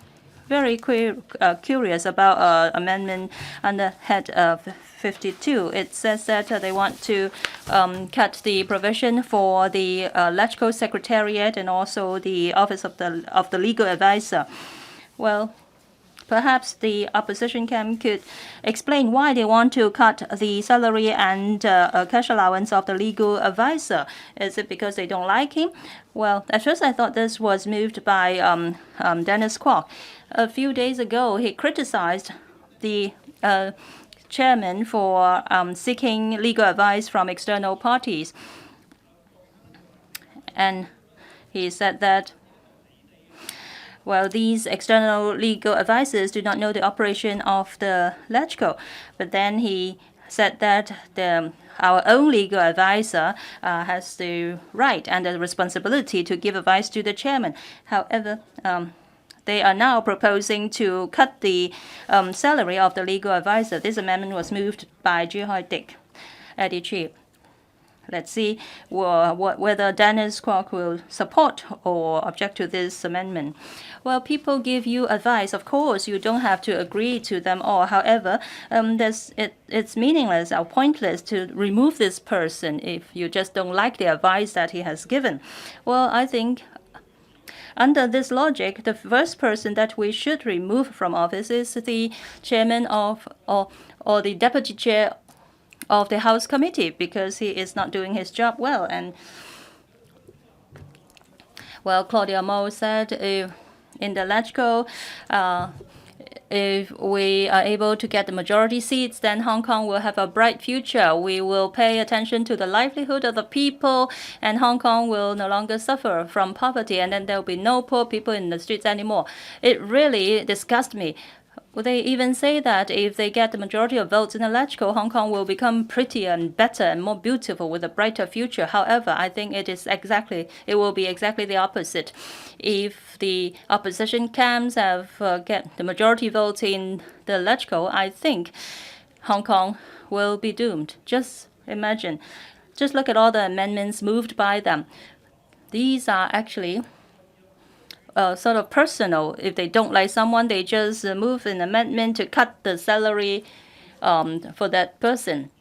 [SPEAKER 2] very curious about amendment under head 52. It says that they want to cut the provision for the Electoral Secretariat and also the Office of the Legal Advisor. Well, perhaps the opposition camp could explain why they want to cut the salary and cash allowance of the legal advisor. Is it because they don't like him? Well, at first I thought this was moved by Dennis Kwok. A few days ago, he criticized the chairman for seeking legal advice from external parties. And he said that, well, these external legal advisors do not know the operation of the LegCo. But then he said that our own legal advisor has the right and the responsibility to give advice to the chairman. However, they are now proposing to cut the salary of the legal advisor. This amendment was moved by Ju Hoi-dik, Pt3. Let's see whether Dennis Kwok will support or object to this amendment. Well, people give you advice. Of course, you don't have to agree to them all. However, it's meaningless or pointless to remove this person if you just don't like the advice that he has given. Well, I think under this logic, the first person that we should remove from office is the chairman of or the deputy chair of the House Committee, because he is not doing his job well. And well, Claudia Mo said in the LegCo, if we are able to get the majority seats, then Hong Kong will have a bright future. We will pay attention to the livelihood of the people, and Hong Kong will no longer suffer from poverty, and then there will be no poor people in the streets anymore. It really disgusts me. They even say that if they get the majority of votes in the LegCo, Hong Kong will become prettier and better and more beautiful with a brighter future. However, I think it will be exactly the opposite. If the opposition camps get the majority votes in the LegCo, I think Hong Kong will be doomed. Just imagine. Just look at all the amendments moved by them. These are actually sort of personal. If they don't like someone, they just move an amendment to cut the salary for that person.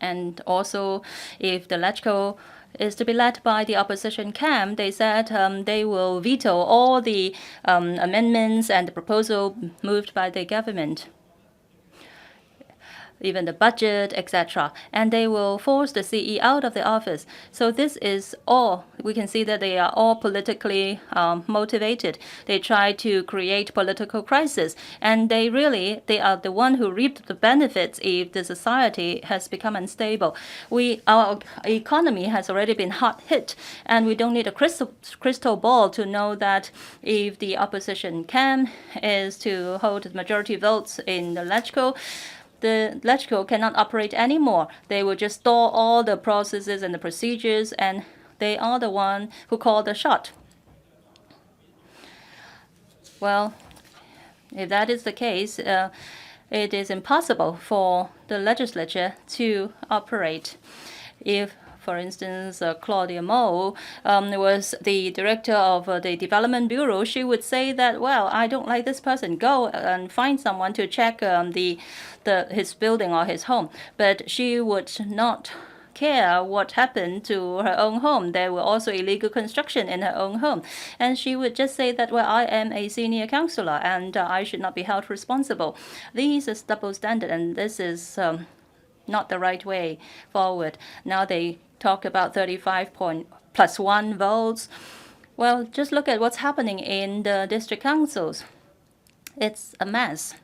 [SPEAKER 2] And also, if the LegCo is to be led by the opposition camp, they said they will veto all the amendments and the proposal moved by the government, even the budget, etc. And they will force the CE out of the office. So this is all. We can see that they are all politically motivated. They try to create political crisis. And they are the one who reaped the benefits if the society has become unstable. Our economy has already been hard hit. And we don't need a crystal ball to know that if the opposition camp is to hold the majority votes in the LegCo, the LegCo cannot operate anymore. They will just stall all the processes and the procedures, and they are the one who call the shot. Well, if that is the case, it is impossible for the legislature to operate. If, for instance, Claudia Mo was the director of the Development Bureau, she would say that, well, I don't like this person. Go and find someone to check his building or his home. But she would not care what happened to her own home. There were also illegal construction in her own home. And she would just say that, well, I am a senior councillor and I should not be held responsible. This is double standard, and this is not the right way forward. Now they talk about 35+1 votes. Well, just look at what's happening in the district councils. It's a mess.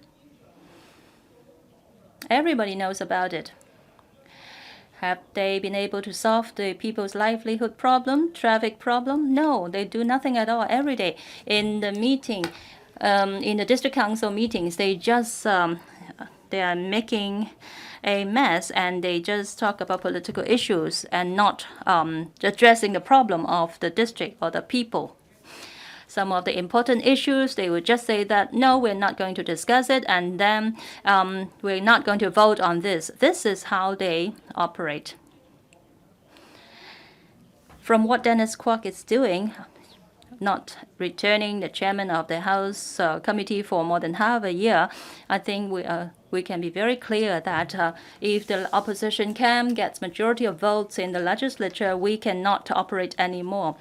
[SPEAKER 2] Everybody knows about it. Have they been able to solve the people's livelihood problem, traffic problem? No, they do nothing at all every day. In the meeting, in the district council meetings, they just they are making a mess, and they just talk about political issues and not addressing the problem of the district or the people. Some of the important issues, they would just say that, no, we're not going to discuss it, and then we're not going to vote on this. This is how they operate. From what Dennis Kwok is doing, not returning the chairman of the House Committee for more than half a year, I think we can be very clear that if the opposition camp gets majority of votes in the legislature, we cannot operate anymore.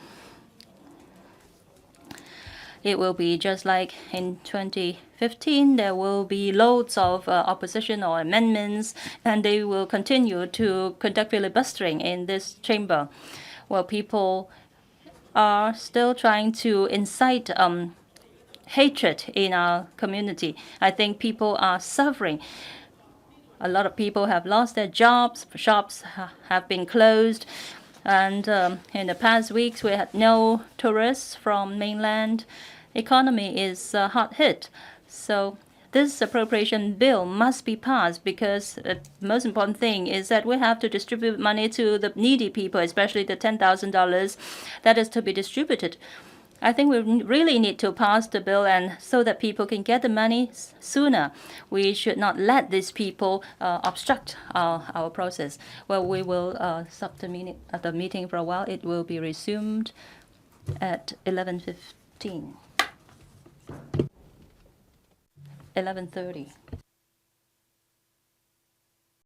[SPEAKER 2] It will be just like in 2015, there will be loads of opposition or amendments, and they will continue to conduct filibustering in this chamber. Well, people are still trying to incite hatred in our community. I think people are suffering. A lot of people have lost their jobs. Shops have been closed. And in the past weeks, we had no tourists from mainland. Economy is hard hit. So this appropriation bill must be passed, because the most important thing is that we have to distribute money to the needy people, especially the $10,000 that is to be distributed. I think we really need to pass the bill, and so that people can get the money sooner. We should not let these people obstruct our process. Well, we will stop the meeting for a while. It will be resumed at 11:15. 11:30.